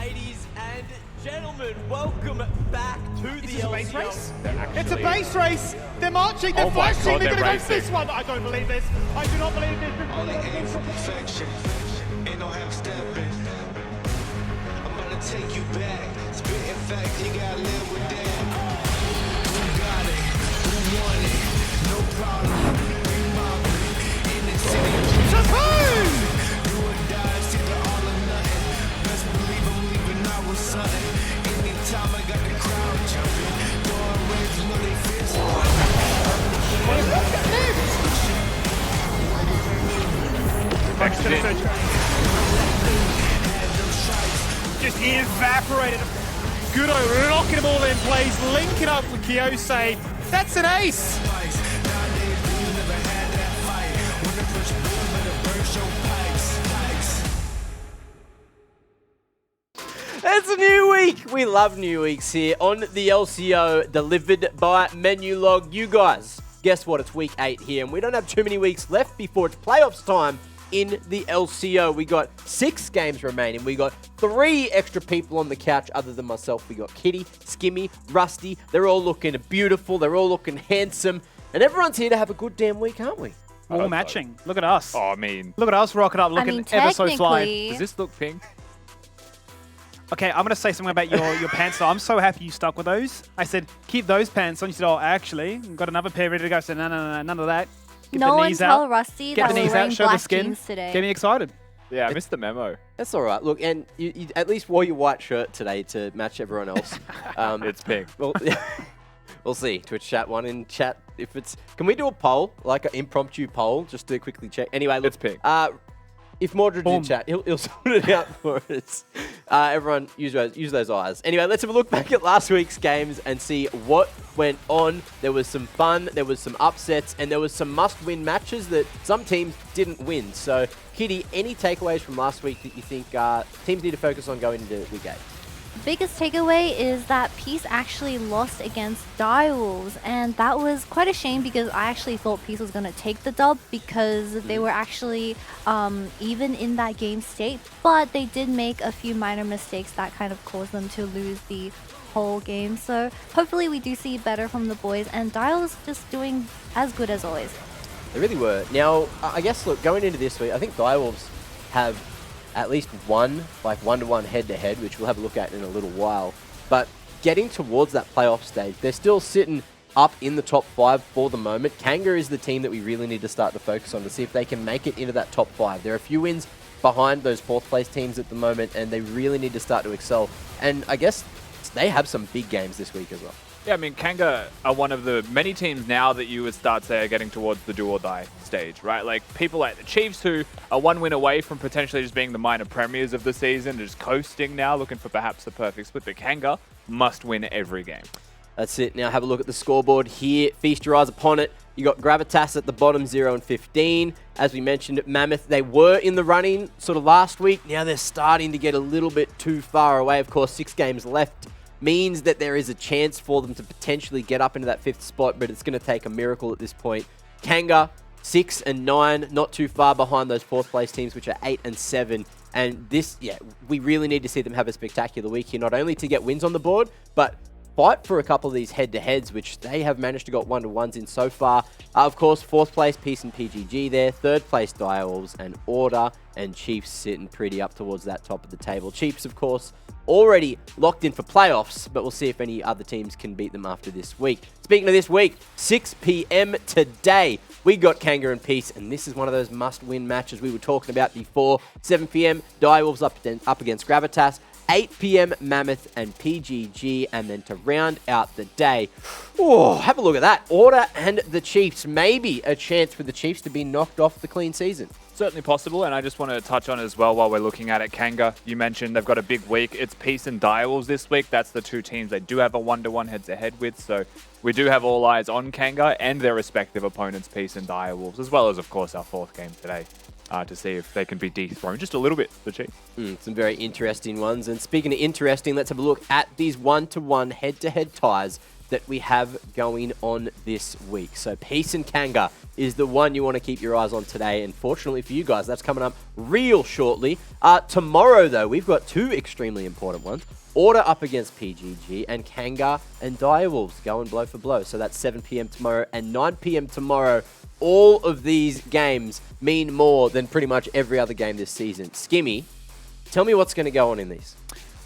Ladies and gentlemen, welcome back to the LCO. Base race? It's a base race! They're marching, they're flashing, they're gonna go for this one! I don't believe this! I do not believe this! Only aim for perfection, ain't no half stepping. I'm gonna take you back, spitting facts, you gotta live with that. Who got it? Who won it? No problem, we mobbing in the city. Champagne! Do or die, it's either all or nothing. Best believe I'm leaving out with something. Anytime I got the crowd jumping, throwing rings, know they fist. Just evaporated. Gudo locking them all in place, linking up with Kiyose. That's an ace! It's a new week. We love new weeks here on the LCO, delivered by Menulog. You guys, guess what? It's week 8 here, and we don't have too many weeks left before it's playoffs time in the LCO. We got 6 games remaining. We got 3 extra people on the couch other than myself. We got Kitty, Skimmy, Rusty. They're all looking beautiful. They're all looking handsome. And everyone's here to have a good damn week, aren't we? All matching. Look at us. Oh, I mean, Look at us rocking up, looking ever so fly. does this look pink? Okay, I'm going to say something about your pants. So I'm so happy you stuck with those. I said, keep those pants on. You said, oh, actually, I've got another pair ready to go. I said, no, none of that. Get No the one knees tell out. Rusty Get that the we're knees wearing out, show the black skin. jeans today. Get me excited. Yeah, I missed the memo. That's all right. Look, and you at least wore your white shirt today to match everyone else. It's pink. Well, we'll see. Twitch chat one in chat. If it's, can we do a poll, like an impromptu poll, just to quickly check? Anyway, look, It's pink. if Mordred's in Boom. chat, he'll sort it out for us. Everyone, use those eyes. Anyway, let's have a look back at last week's games and see what went on. There was some fun, there was some upsets, and there was some must-win matches that some teams didn't win. So, Kitty, any takeaways from last week that you think teams need to focus on going into week 8? Biggest takeaway is that Peace actually lost against Direwolves, and that was quite a shame because I actually thought Peace was going to take the dub because they were actually even in that game state, but they did make a few minor mistakes that kind of caused them to lose the whole game. So hopefully we do see better from the boys, and Direwolves just doing as good as always. They really were. Now, I guess, look, going into this week, I think Direwolves have at least one, like one-to-one head-to-head, which we'll have a look at in a little while. But getting towards that playoff stage, they're still sitting up in the top 5 for the moment. Kanga is the team that we really need to start to focus on to see if they can make it into that top 5. There are a few wins behind those 4th place teams at the moment, and they really need to start to excel. And I guess they have some big games this week as well. Yeah, I mean, Kanga are one of the many teams now that you would start, say, getting towards the do-or-die stage, right? Like, people like the Chiefs, who are 1 win away from potentially just being the minor premiers of the season, just coasting now, looking for perhaps the perfect split. But Kanga must win every game. That's it. Now have a look at the scoreboard here. Feast your eyes upon it. You got Gravitas at the bottom, 0 and 15. As we mentioned, Mammoth, they were in the running sort of last week. Now they're starting to get a little bit too far away. Of course, 6 games left means that there is a chance for them to potentially get up into that 5th spot, but it's going to take a miracle at this point. Kanga, 6 and 9, not too far behind those 4th place teams, which are 8 and 7. And this, yeah, we really need to see them have a spectacular week here, not only to get wins on the board, but fight for a couple of these head-to-heads, which they have managed to got 1-to-1s in so far. Of course, 4th place, Peace and PGG there. 3rd place, Direwolves and Order, and Chiefs sitting pretty up towards that top of the table. Chiefs, of course, already locked in for playoffs, but we'll see if any other teams can beat them after this week. Speaking of this week, 6 p.m. today, we got Kanga and Peace, and this is one of those must-win matches we were talking about before. 7 p.m., Direwolves up against Gravitas. 8 p.m. Mammoth and PGG, and then to round out the day, oh, have a look at that. Order and the Chiefs. Maybe a chance for the Chiefs to be knocked off the clean season. Certainly possible, and I just want to touch on as well while we're looking at it. Kanga, you mentioned they've got a big week. It's Peace and Direwolves this week. That's the 2 teams they do have a 1-to-1 head-to-head with, so we do have all eyes on Kanga and their respective opponents, Peace and Direwolves, as well as, of course, our 4th game today. To see if they can be dethroned just a little bit, the Chiefs. Some very interesting ones. And speaking of interesting, let's have a look at these 1-to-1 head-to-head ties that we have going on this week. So Peace and Kanga is the one you want to keep your eyes on today. And fortunately for you guys, that's coming up real shortly. Tomorrow, though, we've got two extremely important ones. Order up against PGG, and Kanga and Direwolves going blow for blow. So that's 7 p.m. tomorrow and 9 p.m. tomorrow. All of these games mean more than pretty much every other game this season. Skimmy, tell me what's going to go on in these.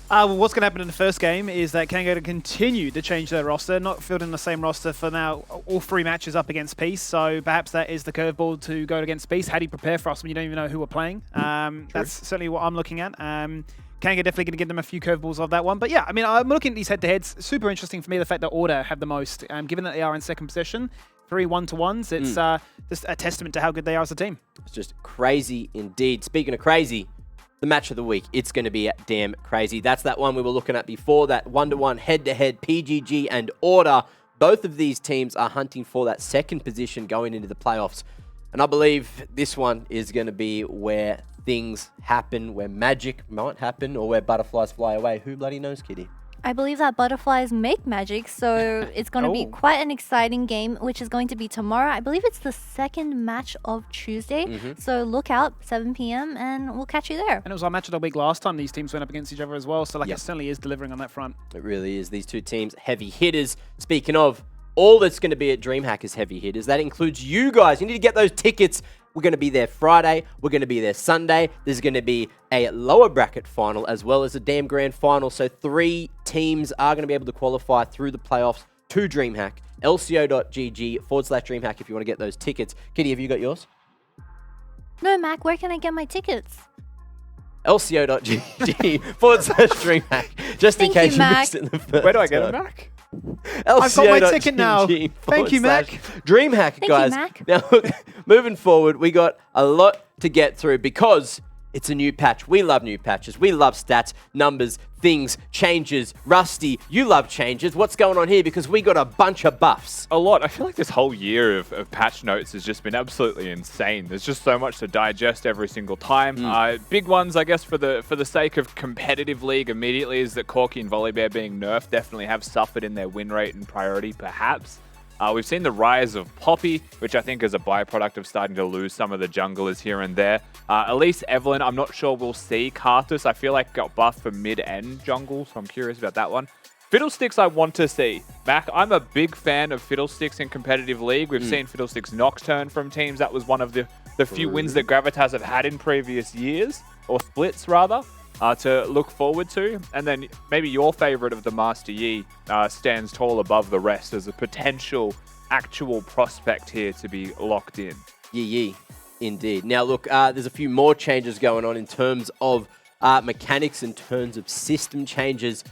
Well, what's going to happen in the first game is that Kanga to continue to change their roster, not fielding the same roster for now all 3 matches up against Peace. So perhaps that is the curveball to go against Peace. How do you prepare for us when you don't even know who we're playing? That's certainly what I'm looking at. Kanga definitely going to give them a few curveballs of that one. But yeah, I mean, I'm looking at these head-to-heads. Super interesting for me, the fact that Order have the most. Given that they are in second position, 3 1-to-1s, it's just a testament to how good they are as a team. It's just crazy indeed. Speaking of crazy, the match of the week, it's going to be damn crazy. That's that one we were looking at before, that 1-to-1 head-to-head PGG and Order. Both of these teams are hunting for that second position going into the playoffs. And I believe this one is going to be where things happen, where magic might happen, or where butterflies fly away. Who bloody knows, Kitty? I believe that butterflies make magic, so it's going to be quite an exciting game, which is going to be tomorrow. I believe it's the second match of Tuesday, so look out, 7 p.m, and we'll catch you there. And it was our match of the week last time these teams went up against each other as well, so it certainly is delivering on that front. It really is. These two teams, heavy hitters. Speaking of, all that's going to be at DreamHack is heavy hitters. That includes you guys. You need to get those tickets. We're going to be there Friday. We're going to be there Sunday. There's going to be a lower bracket final as well as a damn grand final. So 3 teams are going to be able to qualify through the playoffs to DreamHack. LCO.gg/DreamHack if you want to get those tickets. Kitty, have you got yours? No, Mac, where can I get my tickets? LCO.gg/DreamHack. Just in case you missed it in the first Where do I get it back? I've got my ticket now. Thank you, Mac. DreamHack, guys. Mac. Now, moving forward, we got a lot to get through because it's a new patch. We love new patches. We love stats, numbers, things, changes. Rusty, you love changes. What's going on here? Because we got a bunch of buffs. A lot. I feel like this whole year of patch notes has just been absolutely insane. There's just so much to digest every single time. Big ones, I guess, for the sake of competitive league immediately is that Corky and Volibear being nerfed definitely have suffered in their win rate and priority, perhaps. We've seen the rise of Poppy, which I think is a byproduct of starting to lose some of the junglers here and there. Elise, Evelyn, I'm not sure we'll see. Karthus, I feel like got buffed for mid-end jungle, so I'm curious about that one. Fiddlesticks I want to see. Mac, I'm a big fan of Fiddlesticks in competitive league. We've seen Fiddlesticks Nocturne from teams. That was one of the few wins that Gravitas have had in previous years, or splits rather. To look forward to. And then maybe your favorite of the Master Yi stands tall above the rest as a potential actual prospect here to be locked in. Yee, indeed. Now, look, there's a few more changes going on in terms of mechanics, in terms of system changes.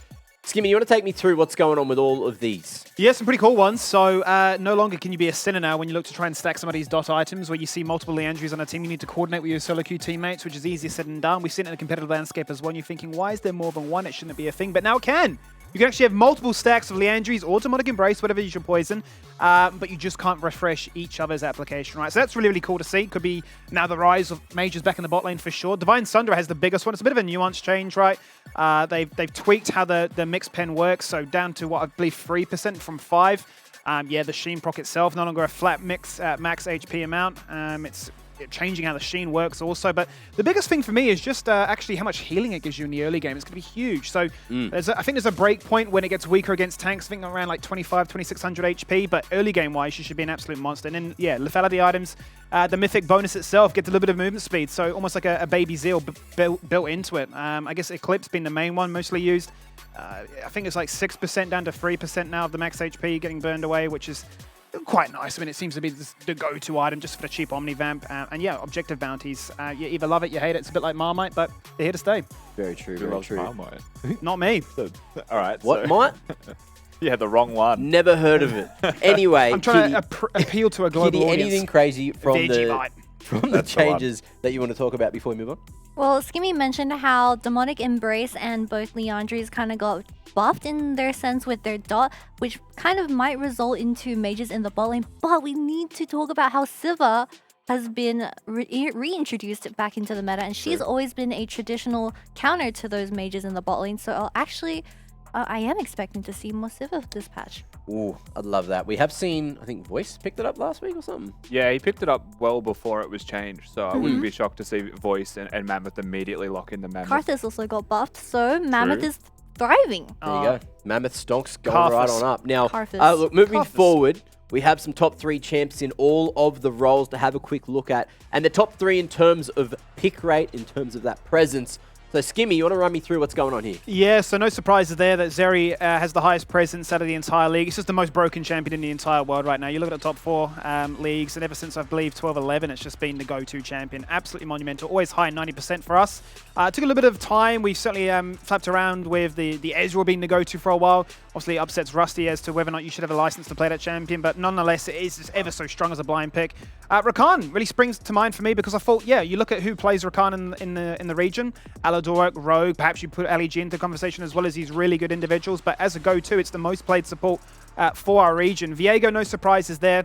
Skimmy, you want to take me through what's going on with all of these? Yeah, some pretty cool ones. So no longer can you be a sinner now when you look to try and stack some of these dot items where you see multiple Leandries on a team. You need to coordinate with your solo queue teammates, which is easier said than done. We've seen it in the competitive landscape as well. And you're thinking, why is there more than one? It shouldn't be a thing. But now it can. You can actually have multiple stacks of Leandries or Demonic Embrace, whatever is your poison, but you just can't refresh each other's application, right? So that's really, really cool to see. Could be now the rise of mages back in the bot lane for sure. Divine Sunder has the biggest one. It's a bit of a nuanced change, right? They've tweaked how the mix pen works, so down to what I believe 3% from 5. Yeah, the Sheen proc itself, no longer a flat mix at max HP amount. It's changing how the Sheen works also. But the biggest thing for me is just actually how much healing it gives you in the early game. It's going to be huge. So I think there's a break point when it gets weaker against tanks. I think around like 2600 HP. But early game-wise, you should be an absolute monster. And then, yeah, lethality items. The mythic bonus itself gets a little bit of movement speed. So almost like a baby Zeal built into it. I guess Eclipse being the main one mostly used. I think it's like 6% down to 3% now of the max HP getting burned away, which is quite nice. I mean, it seems to be the go-to item just for the cheap Omnivamp. And yeah, objective bounties. You either love it, you hate it. It's a bit like Marmite, but they're here to stay. Very true, Who very loves true. Marmite? Not me. All right. What, Mite? Yeah, the wrong one. Never heard of it. Anyway, I'm trying Kitty, to appeal to a global Kitty, audience. anything crazy from Vegemite. the changes that you want to talk about before we move on? Well, Skimmy mentioned how Demonic Embrace and both Leandries kind of got buffed in their sense with their dot, which kind of might result into mages in the bot lane. But we need to talk about how Siva has been reintroduced back into the meta, and she's always been a traditional counter to those mages in the bot lane. So I am expecting to see more Siva this patch. Ooh, I'd love that. We have seen, I think Voice picked it up last week or something. Yeah, he picked it up well before it was changed, so I wouldn't be shocked to see Voice and Mammoth immediately lock in the Mammoth. Karthus also got buffed, so Mammoth is thriving. There you go. Mammoth Stonks going right on up. Now, Karthus. look, moving forward, we have some top 3 champs in all of the roles to have a quick look at. And the top 3 in terms of pick rate, in terms of that presence. So, Skimmy, you want to run me through what's going on here? Yeah, so no surprises there that Zeri has the highest presence out of the entire league. It's just the most broken champion in the entire world right now. You look at the top 4 leagues, and ever since, I believe, 12-11, it's just been the go-to champion. Absolutely monumental. Always high 90% for us. It took a little bit of time. We've certainly flapped around with the Ezreal being the go-to for a while. Obviously, upsets Rusty as to whether or not you should have a license to play that champion, but nonetheless, it is just ever so strong as a blind pick. Rakan really springs to mind for me because I thought, yeah, you look at who plays Rakan in the region. Aladoric, Rogue, perhaps you put Ali G into conversation as well as these really good individuals, but as a go-to, it's the most played support for our region. Viego, no surprises there.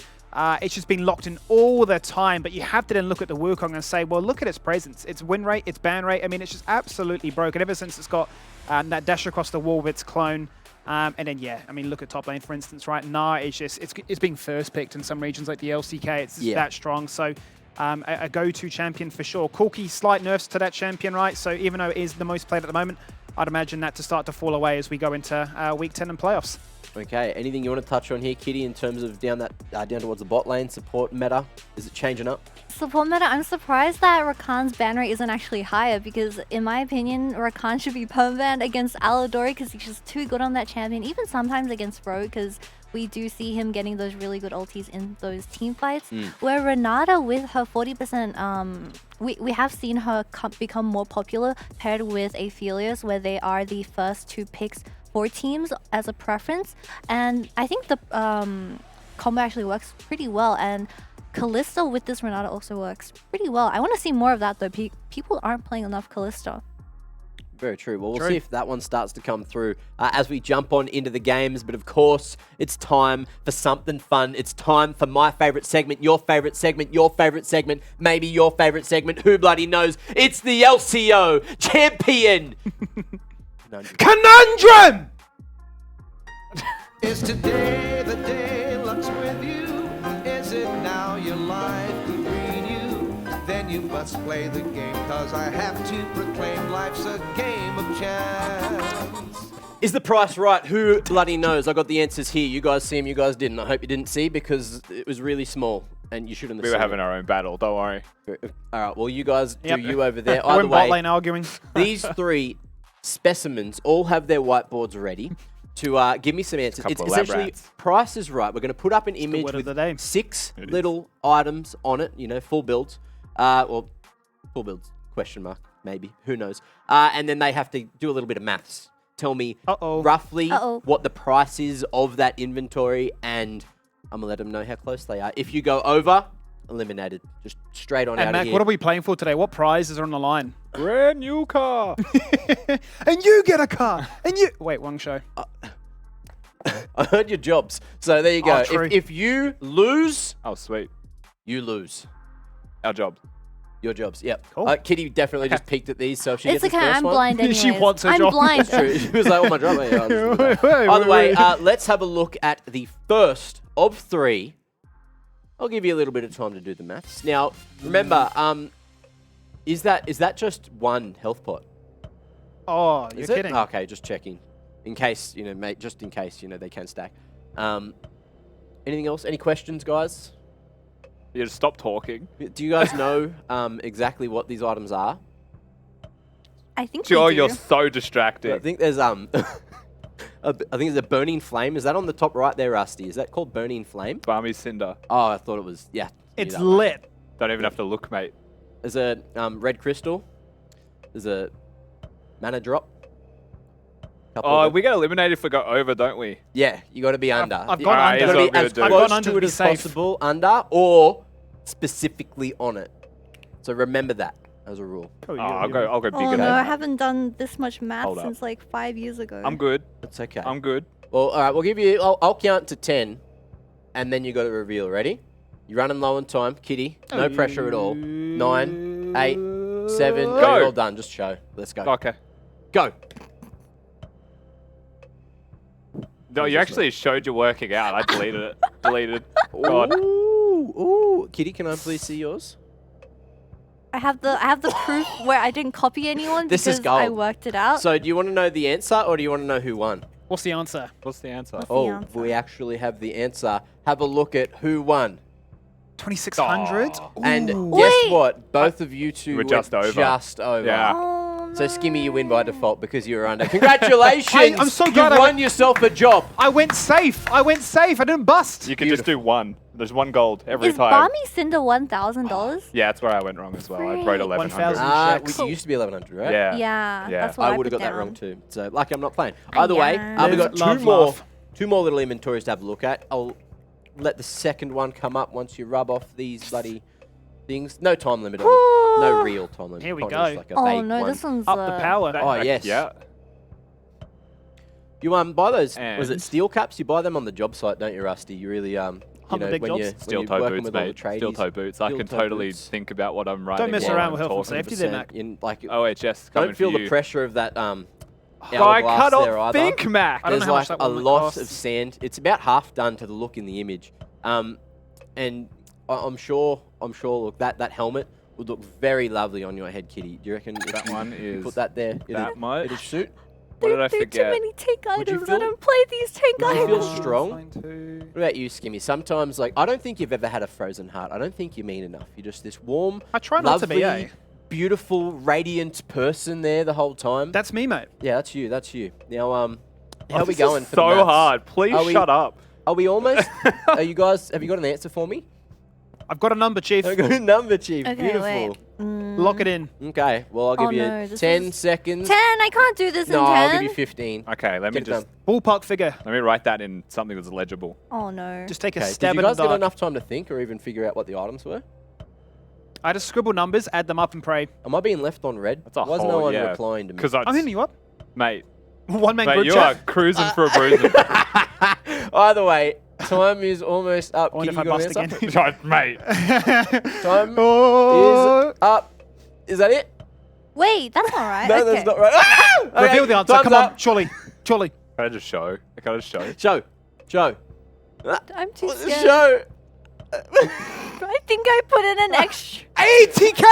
It's just been locked in all the time, but you have to then look at the Wukong and say, well, look at its presence. Its win rate, its ban rate, I mean, it's just absolutely broken ever since it's got that dash across the wall with its clone. And then, yeah, I mean, look at top lane, for instance, right now. It's just, it's being first picked in some regions like the LCK. It's just that strong. So a go-to champion for sure. Corki, slight nerfs to that champion, right? So even though it is the most played at the moment, I'd imagine that to start to fall away as we go into Week 10 and playoffs. Okay, anything you want to touch on here, Kitty, in terms of down towards the bot lane support meta? Is it changing up? Support meta, I'm surprised that Rakan's ban rate isn't actually higher because, in my opinion, Rakan should be perm-banned against Aladori because he's just too good on that champion, even sometimes against Rogue because we do see him getting those really good ultis in those team fights. Where Renata, with her 40%, we have seen her become more popular paired with Aphelios, where they are the first 2 picks for teams as a preference. And I think the combo actually works pretty well. And Kalista with this Renata also works pretty well. I want to see more of that, though. People aren't playing enough Kalista. Very true. Well, we'll see if that one starts to come through as we jump on into the games. But of course, it's time for something fun. It's time for my favorite segment, your favorite segment, your favorite segment, maybe your favorite segment. Who bloody knows? It's the LCO champion. Conundrum! Is today the day luck's with you? Is it now your life could read you? Then you must play the game, cause I have to proclaim life's a game of chance. Is the price right? Who bloody knows? I got the answers here. You guys see them, you guys didn't. I hope you didn't see because it was really small and you shouldn't have We were having our own battle, don't worry. All right, well, you guys do you over there. We're Either in bot way, lane arguing. these 3 specimens all have their whiteboards ready to give me some answers. It's essentially price is right. We're going to put up an image with 6 little items on it, you know, full builds. Well, full builds, question mark, maybe, who knows. And then they have to do a little bit of maths. Tell me roughly what the price is of that inventory, and I'm going to let them know how close they are. If you go over, eliminated. Just straight on out Mac, of here. what are we playing for today? What prizes are on the line? Brand new car. And you get a car. And you... Wait, wrong show. I heard your jobs. So there you go. True. If you lose, Oh, sweet. you lose. Our job. Your jobs, yep. Cool. Kitty definitely just peeked at these, so if she It's gets okay, the first I'm one, blind anyways. She wants her I'm job. blind. True. She was like, oh my job. Yeah, I'll just do that. By the way, let's have a look at the first of 3. I'll give you a little bit of time to do the maths. Now, remember, is that just 1 health pot? Oh, you're Is it? kidding. Okay, just checking. In case, you know, mate, just in case, you know, they can stack. Anything else? Any questions, guys? You just stop talking. Do you guys know exactly what these items are? I think Joe, we do. you're so distracting. I think there's I think there's a burning flame. Is that on the top right there, Rusty? Is that called burning flame? Barmy Cinder. Oh, I thought it was. Yeah. It's that one. lit. Don't even have to look, mate. There's a red crystal. There's a mana drop. Oh, we get eliminated if we go over, don't we? Yeah, you got to be under. I've You gone Alright, gotta under. be as I've gone close under to to it be as safe. possible, under or specifically on it. So remember that as a rule. Oh, I'll go bigger Oh than no, I that. haven't done this much math Hold up. since like 5 years ago. I'm good. That's okay. I'm good. Well, all right, we'll give you. I'll count to 10, and then you got to reveal. Ready? You're running low on time, Kitty. No pressure at all. 9, 8, 7. Go. You're all done. Just show. Let's go. Okay. Go. No, you actually showed you working out. I deleted it. Deleted. God. Ooh. Kitty, can I please see yours? I have the proof where I didn't copy anyone This is because I gold. worked it out. So do you want to know the answer or do you want to know who won? What's the answer? What's the answer? What's the Oh, answer? we actually have the answer. Have a look at who won. 2600. And Ooh. guess Wait. what? Both of you two We're went just over. Just over. Yeah. Oh, So no. Skimmy, you win by default because you were under. Congratulations! I'm so You've glad I won yourself a job. I went safe. I didn't bust. You can just do one. There's one gold every Is time. Barmy Cinder $1,000? Yeah, that's where I went wrong as well. I wrote Great. 1100. 1,000. We used to be 1100, right? Yeah. Yeah, Yeah. that's what I I would have put got that down. wrong too. So lucky I'm not playing. Either way, Yeah. we've got Love. two more little inventories to have a look at. I'll let the second one come up once you rub off these bloody things. No time limit on it. No real time limit. Here we Kind of just go. like a Oh vague no, one. this one's Up the power. Oh, yes. Yeah. You buy those? Was And- it steel caps? You buy them on the job site, don't you, Rusty? You really you On the know big when jobs? you when Steel you're toe working boots, with all the mate. tradies. Steel toe boots. I Steel can toe totally boots. think about what I'm writing. mess while around I'm with health and talking. safety there, 100%. Mac. In, like, OHS coming don't feel for the you. pressure of that I hourglass there cannot either. think, Mac. I don't There's know how like much that a one would lot cost. of sand. It's about half done to the look in the image, and I'm sure. Look, that helmet would look very lovely on your head, Kitty. Do you reckon if That you- one you is put that there? that much. It'd suit. What did I There are too forget? many tank Would you items. feel- I don't play these tank Would you items. feel strong? Fine too. What about you, Skimmy? Sometimes, like, I don't think you've ever had a frozen heart. I don't think you mean enough. You're just this warm, I try not to lovely, be, eh? beautiful, radiant person there the whole time. That's me, mate. Yeah, that's you. That's you. Now, how are we This going is for the so maths? hard. Please Are we- shut up. Are we almost? Are you guys? Have you got an answer for me? I've got a number, Chief. I've got a number, Chief. Okay, Beautiful. wait. Lock it in. Okay. Well, I'll give Oh, you no, this 10 is- seconds. 10. I can't do this No, in 10. I'll give you 15. Okay, let me Get it just done. Ballpark figure. let me write that in something that's legible. Oh no. Just take a Okay. Did stab you at guys the get dark. enough time to think or even figure out what the items were? I just scribble numbers, add them up, and pray. Am I being left on red? That's a Why is whole, no one yeah. replying to me? Because I'm hitting you up. mate, One man mate, group you are chat. cruising for a bruising. Either way, time is almost up. I wonder Kitty, if I you got an bust answer? again. Mate, Time Oh. is up. Is that it? Wait, that's not right. No, okay. that's not right. Ah! Okay, Reveal the answer. time's Come up. on, surely. can I just show? Can I just show? Show. I'm too What's the scared. show? I think I put in an extra. 80K?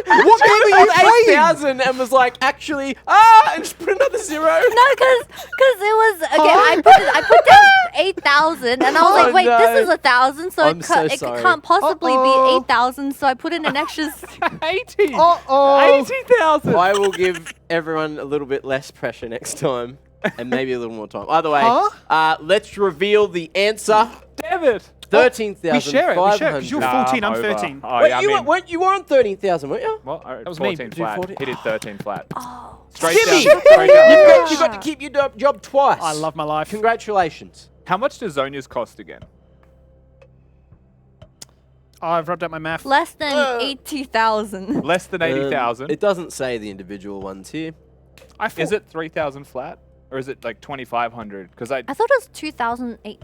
What game are you playing? 8,000 and was like, actually, and just put another zero. No, because it was okay. I put down 8,000, and I was Oh, like, wait, no. this is 1,000, so I'm it, so it sorry. can't possibly Uh-oh. be 8,000. So I put in an extra. 80. Uh-oh. 80,000. I will give everyone a little bit less pressure next time and maybe a little more time. Either way, Huh? let's reveal the answer. Damn it. 13,500. We share it, because you're Nah, 14, I'm over. 13. Oh, Wait, yeah, I you, mean, weren't you on 13,000, weren't you? well, That was me. 14 Do flat. 14. He did 13 flat. Oh, Straight Skimmy! down. Straight down. You got to keep your job twice. I love my life. Congratulations. How much does Zonia's cost again? Oh, I've rubbed out my math. less than Uh, 80,000. Less than 80,000. It doesn't say the individual ones here. I thought, Is it 3,000 flat? Or is it like 2,500? Because I I thought it was 2,008.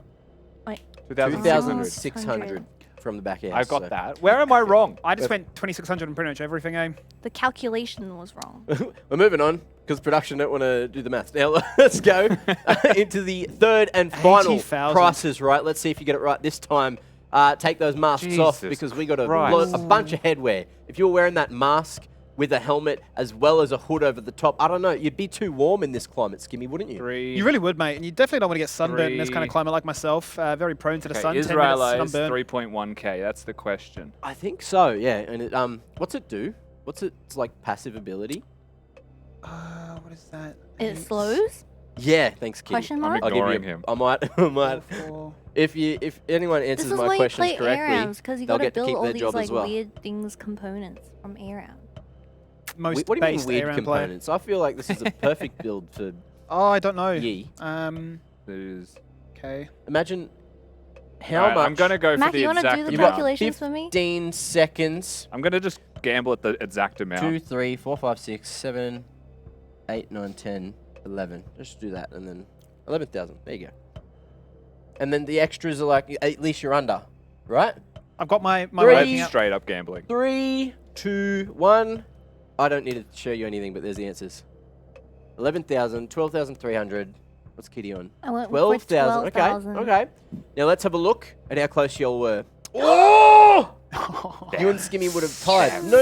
2,600. 2,600 from the back end. I got that. Where am I wrong? I just went 2,600 on pretty much everything, eh? The calculation was wrong. We're moving on because production don't want to do the maths. Now let's go into the third and final 80,000. prices. Right, let's see if you get it right this time. Take those masks off Jesus because we got a Christ. bunch of headwear. If you're wearing that mask with a helmet as well as a hood over the top, I don't know, you'd be too warm in this climate, Skimmy, wouldn't you? 3. You really would, mate. And you definitely don't want to get sunburned in this kind of 3. climate like myself. Very prone to the sun. 10 minutes Israelis, sunburn. 3.1k. That's the question. I think so. Yeah. And it, what's it do? What's its like passive ability? What is that? It slows? Yeah. Thanks, Kitty. Question mark? I'm I'll give you. ignoring him. I might. If anyone answers This is my why you questions play correctly, ARAMs, because you they'll gotta get to build keep all their these job like as well. weird things, components from ARAM. Most What do you mean based weird ARAM components? I feel like this is a perfect build for Oh, I don't know. Yi. There's Okay. Imagine how Alright, much. I'm going to go Mac, for the you wanna exact do the You've amount. got calculations for me? 15 seconds. I'm going to just gamble at the exact amount. 2, 3, 4, 5, 6, 7, 8, 9, 10, 11. Just do that and then 11,000. There you go. And then the extras are like, at least you're under, right? I've got my Three. working That's out. straight up gambling. 3, 2, 1. I don't need to show you anything, but there's the answers. 11,000, 12,300, What's Kitty on? I went for 12,000. Okay. 12,000. Okay. Now let's have a look at how close y'all were. Oh! You and Skimmy would have tied. No.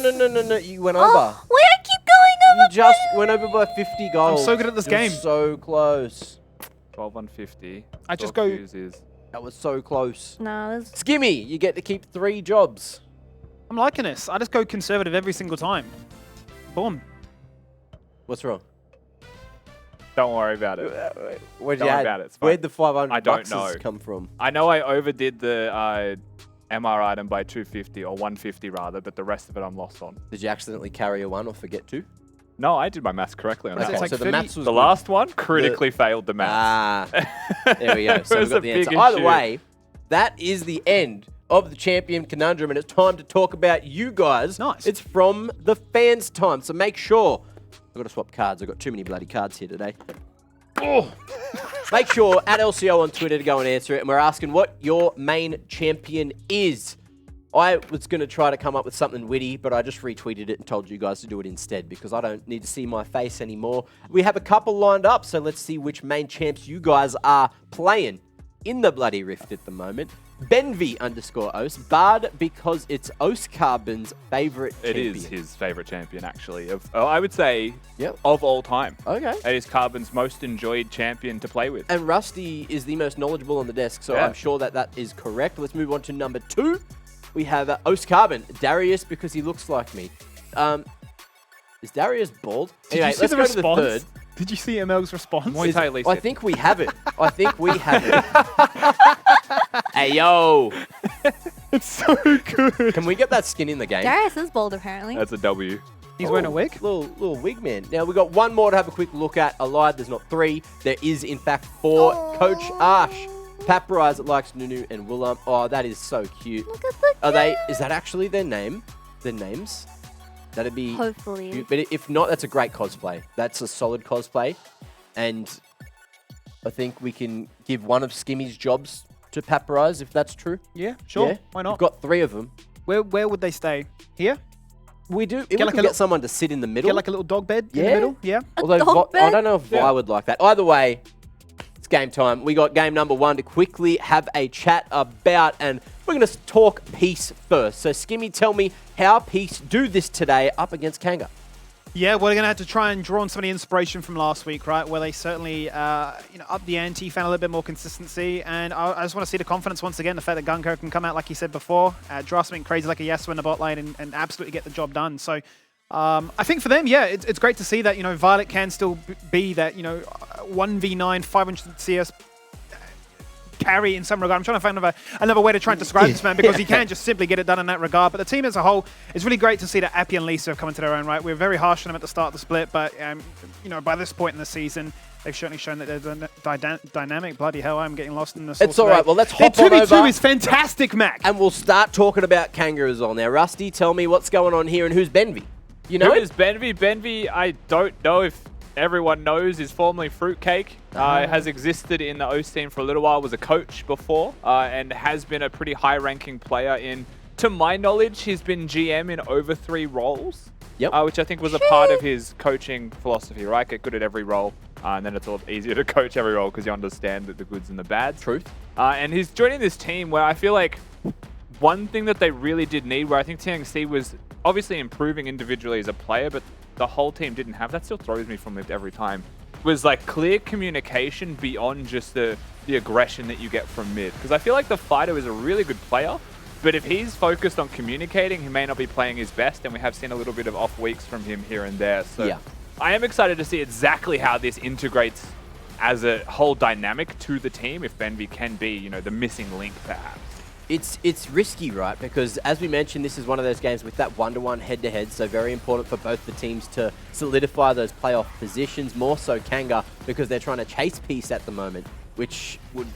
You went over. Oh, wait, I keep going over. You just went over by 50 goals. I'm so good at this You were game. So close. 12 on 50. I just go- That was so close. No, this Skimmy, you get to keep 3 jobs. I'm liking this. I just go conservative every single time. Boom. What's wrong? Don't worry about it. Where'd Don't you worry add? about it, it's Where'd fine. the 500 I don't bucks know. come from? I know I overdid the MR item by 250 or 150 rather, but the rest of it I'm lost on. Did you accidentally carry a 1 or forget to? No, I did my maths correctly on Okay, that it's one. like so the 30 maths was The good. last one critically failed the maths. There we go. So It we've was got a the big answer. Either issue. way, that is the end of the champion conundrum, and it's time to talk about you guys. Nice. It's from the fans' time, so make sure. I've got to swap cards. I've got too many bloody cards here today. Oh. Make sure at LCO on Twitter to go and answer it, and we're asking what your main champion is. I was going to try to come up with something witty, but I just retweeted it and told you guys to do it instead because I don't need to see my face anymore. We have a couple lined up, so let's see which main champs you guys are playing in the bloody Rift at the moment. Benvi_Os, Bard because it's Oscarbon's favourite It champion. is his favorite champion, actually. I would say Yep. of all time. Okay. It is Carbon's most enjoyed champion to play with. And Rusty is the most knowledgeable on the desk, so Yeah. I'm sure that that is correct. Let's move on to number 2. We have Oscarbon, Darius because he looks like me. Is Darius bald? Did Anyway, you see let's the go response? to the third. Did you see ML's response? Muay Thai Lee I said- think we have it. I think we have it. Hey, yo. It's so good. Can we get that skin in the game? Darius is bold apparently. That's a W. He's wearing a wig. Little wig man. Now, we've got one more to have a quick look at. I lied, there's not 3. There is, in fact, 4. Oh. Coach Ash. Paparazzi that likes Nunu and Willem. Oh, that is so cute. Look at the Are they? Is that actually their name? Their names? That'd be... Hopefully. But if not, that's a great cosplay. That's a solid cosplay. And I think we can give one of Skimmy's jobs to Paparazzi, if that's true. Yeah, sure. Yeah? Why not? We've got 3 of them. Where would they stay? Here? We do. If Get we like can a get little- someone to sit in the middle. Get like a little dog bed in the Yeah. middle? Yeah. Although dog I bed? don't know if Vi would like that. Either way, it's game time. We got game number 1 to quickly have a chat about, and we're going to talk Peace first. So, Skimmy, tell me how Peace do this today up against Kanga. Yeah, we're going to have to try and draw on some of the inspiration from last week, right? Where they certainly, up the ante, found a little bit more consistency. And I just want to see the confidence once again, the fact that Kanga can come out, like you said before, draw something crazy like a Yasuo in the bot lane and absolutely get the job done. So I think for them, yeah, it's great to see that, Violet can still be that, 1v9, 500 CS carry in some regard. I'm trying to find another way to try and describe this man because he can just simply get it done in that regard. But the team as a whole, it's really great to see that Appy and Lisa have come into their own right. We were very harsh on them at the start of the split, but by this point in the season, they've certainly shown that they're dynamic. Bloody hell, I'm getting lost in the sauce It's all today. right. Well, let's Their hop on 2v2 over. is fantastic, Mac. And we'll start talking about Kanga as well. Now, Rusty, tell me what's going on here and who's Benvi? You know Who it? is Benvi? Benvi, I don't know if everyone knows, is formerly Fruitcake. Has existed in the OS team for a little while, was a coach before, and has been a pretty high-ranking player in, to my knowledge, he's been GM in over 3 roles. Yep. Which I think was a part of his coaching philosophy, right? Get good at every role, and then it's a lot easier to coach every role because you understand the goods and the bads. Truth. And he's joining this team where I feel like one thing that they really did need, where I think TNC was obviously improving individually as a player, but the whole team didn't have, that still throws me from it every time, was like clear communication beyond just the aggression that you get from mid. Because I feel like the fighter is a really good player, but if he's focused on communicating, he may not be playing his best, and we have seen a little bit of off weeks from him here and there. So Yeah. I am excited to see exactly how this integrates as a whole dynamic to the team, if Benvi can be, the missing link perhaps. It's risky, right? Because as we mentioned, this is one of those games with that 1-to-1 head-to-head, so very important for both the teams to solidify those playoff positions, more so Kanga, because they're trying to chase Peace at the moment, which would,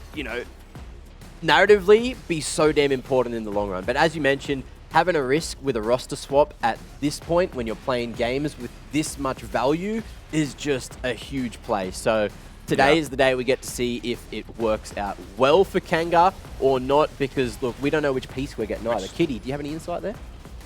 narratively be so damn important in the long run. But as you mentioned, having a risk with a roster swap at this point when you're playing games with this much value is just a huge play. So today is the day we get to see if it works out well for Kanga or not, because look, we don't know which piece we're getting either. Kitty, do you have any insight there?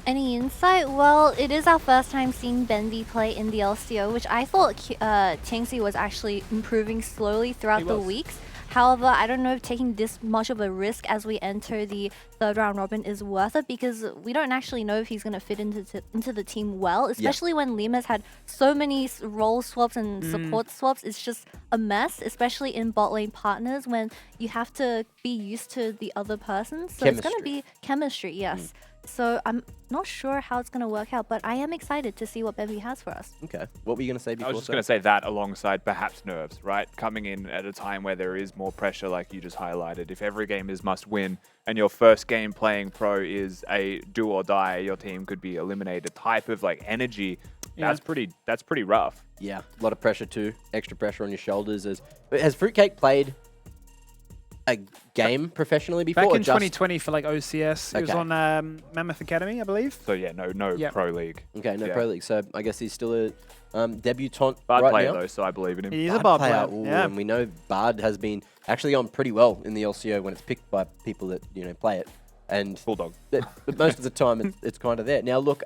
Any insight? Well, it is our first time seeing Benvi play in the LCO, which I thought Tianxi was actually improving slowly throughout the weeks. However, I don't know if taking this much of a risk as we enter the third round robin is worth it, because we don't actually know if he's going to fit into the team well, especially when Lima's had so many role swaps and support swaps. It's just a mess, especially in bot lane partners when you have to be used to the other person. So it's going to be chemistry, yes. So I'm not sure how it's going to work out, but I am excited to see what Benvi has for us. Okay. What were you going to say before? I was just going to say that alongside perhaps nerves, right? Coming in at a time where there is more pressure, like you just highlighted. If every game is must win and your first game playing pro is a do or die, your team could be eliminated type of like energy. That's pretty rough. Yeah, a lot of pressure too. Extra pressure on your shoulders. Has Fruitcake played a game professionally before? Back in 2020 for like OCS. It was on Mammoth Academy, I believe. So yeah, no pro league. Okay, no pro league. So I guess he's still a debutant Bard right player now. though, so I believe in him. He's a Bard player. Ooh, Yeah. and we know Bard has been actually on pretty well in the LCO when it's picked by people that play it. And Bulldog. but most of the time it's kind of there. Now look,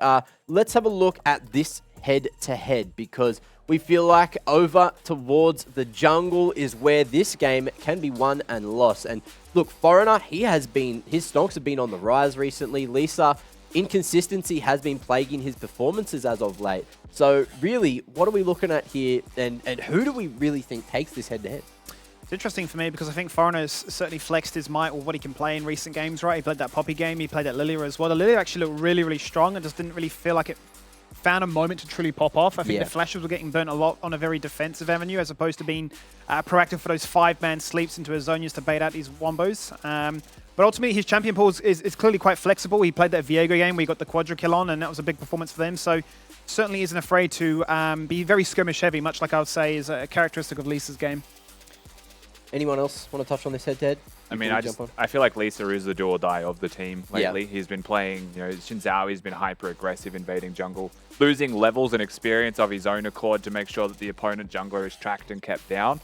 let's have a look at this head-to-head, because we feel like over towards the jungle is where this game can be won and lost. And look, Foreigner, his stonks have been on the rise recently. Lisa, inconsistency has been plaguing his performances as of late. So really, what are we looking at here, and who do we really think takes this head-to-head? It's interesting for me because I think Foreigner's certainly flexed his might with what he can play in recent games, right? He played that Poppy game, he played that Lilia as well. The Lilia actually looked really, really strong and just didn't really feel like it found a moment to truly pop off. I think the flashes were getting burnt a lot on a very defensive avenue as opposed to being proactive for those 5-man sleeps into his zone just to bait out these wombos. But ultimately, his champion pool is clearly quite flexible. He played that Viego game where he got the quadra kill on, and that was a big performance for them. So certainly isn't afraid to be very skirmish heavy, much like I would say is a characteristic of Lisa's game. Anyone else want to touch on this head-to-head? I mean, I feel like Lisa is the do or die of the team lately. Yeah. He's been playing, Shinzao, he's been hyper aggressive invading jungle, losing levels and experience of his own accord to make sure that the opponent jungler is tracked and kept down,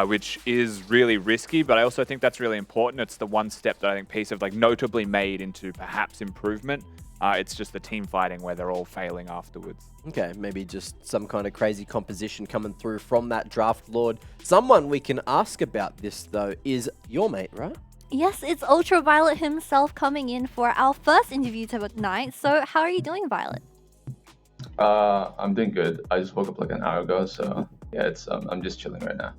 which is really risky, but I also think that's really important. It's the one step that I think Peace have notably made into perhaps improvement. It's just the team fighting where they're all failing afterwards. Okay, maybe just some kind of crazy composition coming through from that Draft Lord. Someone we can ask about this, though, is your mate, right? Yes, it's Ultraviolet himself coming in for our first interview tonight. So how are you doing, Violet? I'm doing good. I just woke up like an hour ago, so yeah, I'm just chilling right now.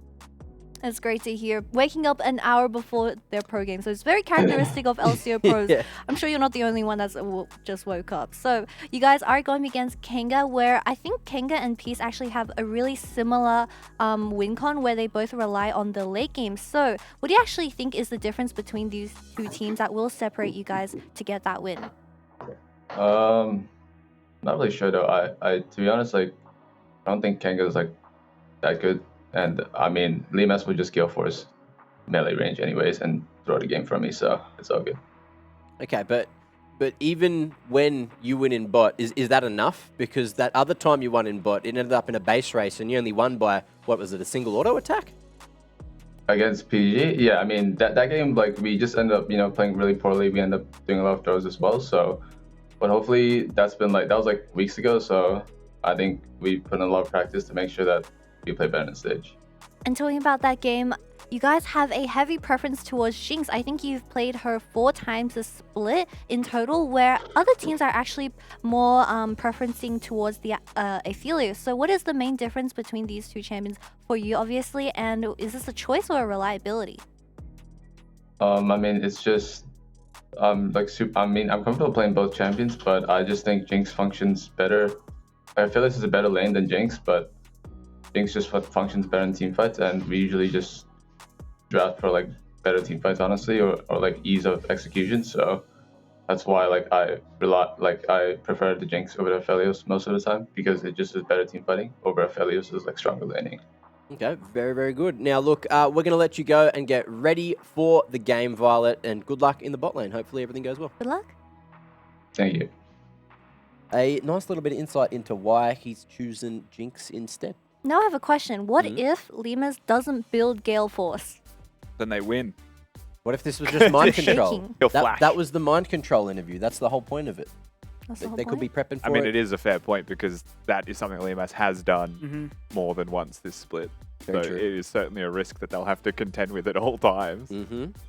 It's great to hear. Waking up an hour before their pro game. So it's very characteristic of LCO pros. Yeah. I'm sure you're not the only one that's just woke up. So you guys are going against Kanga, where I think Kanga and Peace actually have a really similar win con where they both rely on the late game. So what do you actually think is the difference between these two teams that will separate you guys to get that win? Not really sure though. I to be honest, I don't think Kanga's that good. And I mean, Limas would just kill for his melee range anyways and throw the game from me, so it's all good. Okay, but even when you win in bot, is that enough? Because that other time you won in bot, it ended up in a base race and you only won by, what was it, a single auto attack? Against PG? Yeah, I mean, that game, we just ended up, playing really poorly. We ended up doing a lot of throws as well, so... But hopefully that's been that was weeks ago, so I think we put in a lot of practice to make sure that we play better on stage. And talking about that game, you guys have a heavy preference towards Jinx. I think you've played her 4 times a split in total, where other teams are actually more preferencing towards the Aphelios. So what is the main difference between these two champions for you, obviously, and is this a choice or a reliability? I mean, it's just I'm comfortable playing both champions, but I just think Jinx functions better. Aphelios is a better lane than Jinx, but Jinx just functions better in teamfights, and we usually just draft for better teamfights, honestly, or ease of execution. So that's why I prefer the Jinx over the Aphelios most of the time, because it just is better teamfighting over Aphelios is stronger laning. Okay, very, very good. Now, look, we're going to let you go and get ready for the game, Violet, and good luck in the bot lane. Hopefully everything goes well. Good luck. Thank you. A nice little bit of insight into why he's chosen Jinx instead. Now I have a question. What if Limas doesn't build Gale Force? Then they win. What if this was just mind control? Shaking. He'll flash. That was the mind control interview. That's the whole point of it. That's the whole They could be point. prepping for I mean, it. it is a fair point because that is something Limas has done more than once this split. Very so true. it is certainly a risk that they'll have to contend with at all times.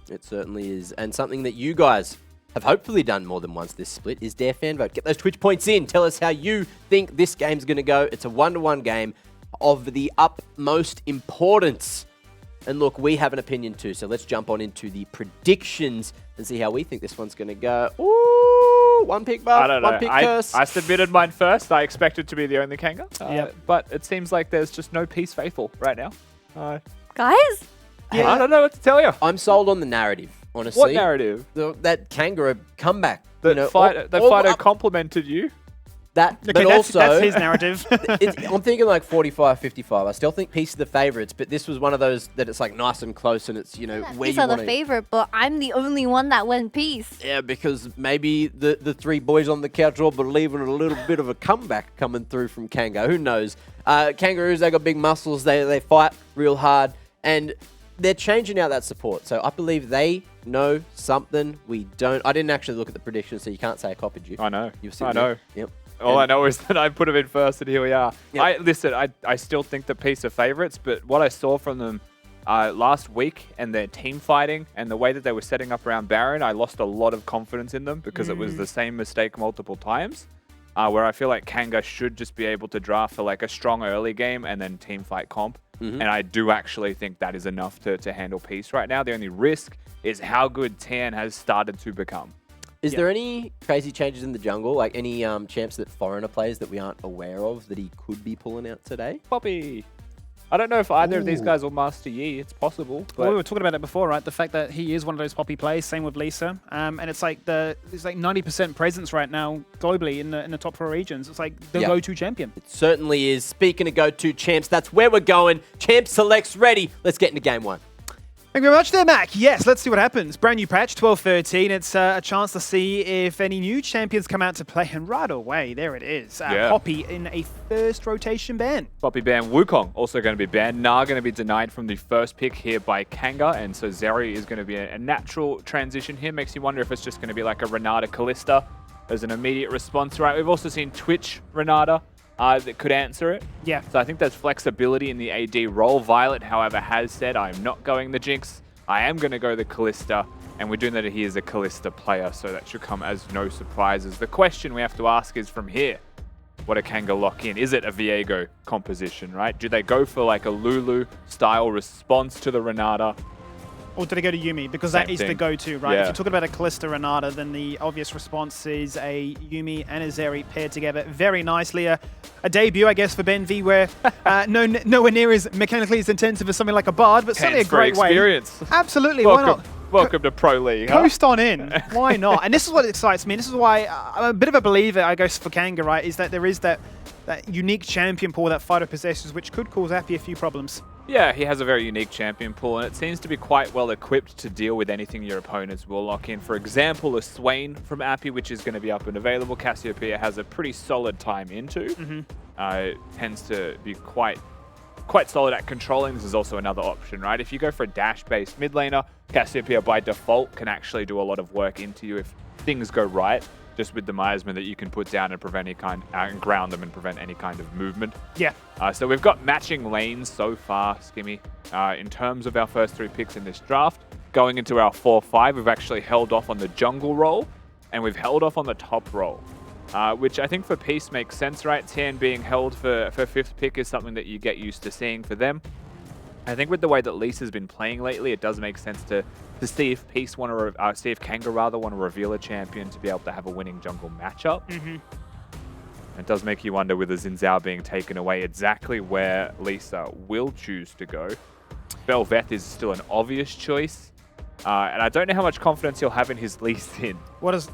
It certainly is. And something that you guys have hopefully done more than once this split is their fan vote. Get those Twitch points in. Tell us how you think this game's going to go. It's a 1-to-1 game of the utmost importance. And look, we have an opinion too, so let's jump on into the predictions and see how we think this one's going to go. Ooh, one pick buff, I don't know. one pick curse. I submitted mine first. I expected to be the only Kanga. Yep. But it seems like there's just no Peace Faithful right now. Guys, I don't know what to tell you. I'm sold on the narrative, honestly. What narrative? That Kanga comeback. That you know, Fido complimented you? That, Okay, but also, that's his narrative. I'm thinking like 45-55. I still think Peace are the favourites, but this was one of those that it's like nice and close and it's, where Peace you are the want to... favorite, but I'm the only one that went Peace. Yeah, because maybe the three boys on the couch all believe in a little bit of a comeback coming through from Kanga. Who knows? Kangaroos, they got big muscles. They fight real hard. And they're changing out that support. So I believe they know something we don't. I didn't actually look at the predictions, so you can't say I copied you. I know. You've I know. Yep. All I know is that I put them in first, and here we are. Yep. Listen, I still think the Peace are favourites, but what I saw from them last week and their team fighting and the way that they were setting up around Baron, I lost a lot of confidence in them because it was the same mistake multiple times. Where I feel like Kanga should just be able to draft for like a strong early game and then team fight comp. And I do actually think that is enough to handle Peace right now. The only risk is how good Tan has started to become. Is there any crazy changes in the jungle? Like any champs that foreigner plays that we aren't aware of that he could be pulling out today? Poppy. I don't know if either of these guys will master Yi. It's possible. But Well, we were talking about it before, right? The fact that he is one of those Poppy plays. Same with Lisa, and it's like there's like 90% presence right now globally in the top 4 regions. It's like the go-to champion. It certainly is. Speaking of go-to champs, that's where we're going. Champ selects ready. Let's get into game one. Thank you very much there, Mac. Yes, let's see what happens. Brand new patch, 12-13. It's a chance to see if any new champions come out to play. And right away, there it is. Poppy in a first rotation ban. Poppy banned. Wukong also going to be banned. Na going to be denied from the first pick here by Kanga. And so Zeri is going to be a natural transition here. Makes you wonder if it's just going to be like a Renata Kalista as an immediate response, right? We've also seen Twitch Renata that could answer it. Yeah. So I think there's flexibility in the AD role. Violet, however, has said, I'm not going the Jinx. I am going to go the Kalista. And we do know that he is a Kalista player, so that should come as no surprises. The question we have to ask is from here, what do Kanga lock in? Is it a Viego composition, right? Do they go for like a Lulu style response to the Renata? Or did they go to Yumi? Because Same that is the thing. go-to, right? Yeah. If you're talking about a Kalista Renata, then the obvious response is a Yumi and a Zeri paired together very nicely. A debut, I guess, for Ben V, where nowhere near as mechanically as intensive as something like a Bard, but certainly a great way. Experience. Absolutely, why not? Welcome to Pro League. Huh? Coast on in. Why not? And this is what excites me. This is why I'm a bit of a believer, I guess, for Kanga, right? Is that there is that unique champion pool that Fido possesses, which could cause Appy a few problems. Yeah, he has a very unique champion pool, and it seems to be quite well equipped to deal with anything your opponents will lock in. For example, a Swain from Appy, which is going to be up and available. Cassiopeia has a pretty solid time into. Tends to be quite solid at controlling. This is also another option, right? If you go for a dash-based mid laner, Cassiopeia by default can actually do a lot of work into you if things go right, just with the miasma that you can put down and prevent any kind and ground them and prevent any kind of movement. Yeah. So we've got matching lanes so far, Skimmy. In terms of our first 3 picks in this draft, going into our 4-5, we've actually held off on the jungle role and we've held off on the top role. Which I think for Peace makes sense, right? Tan being held for 5th pick is something that you get used to seeing for them. I think with the way that Lisa's been playing lately, it does make sense to see if Peace want to, see if Kanga rather want to reveal a champion to be able to have a winning jungle matchup. It does make you wonder with the Xin Zhao being taken away exactly where Lisa will choose to go. Bel'Veth is still an obvious choice. And I don't know how much confidence he'll have in his Lee Sin.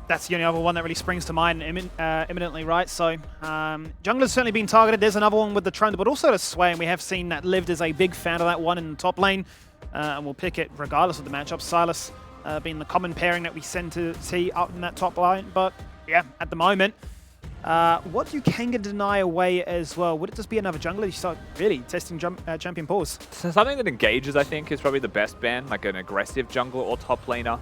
That's the only other one that really springs to mind imminently, right? So, jungler's certainly been targeted. There's another one with the Trundle, but also the Sway, and we have seen that Lived is a big fan of that one in the top lane, and we'll pick it regardless of the matchup. Silas being the common pairing that we tend to see up in that top line, but yeah, at the moment, what do Kanga deny away as well? Would it just be another jungler? You start really testing champion pools. So something that engages, I think, is probably the best ban, like an aggressive jungler or top laner.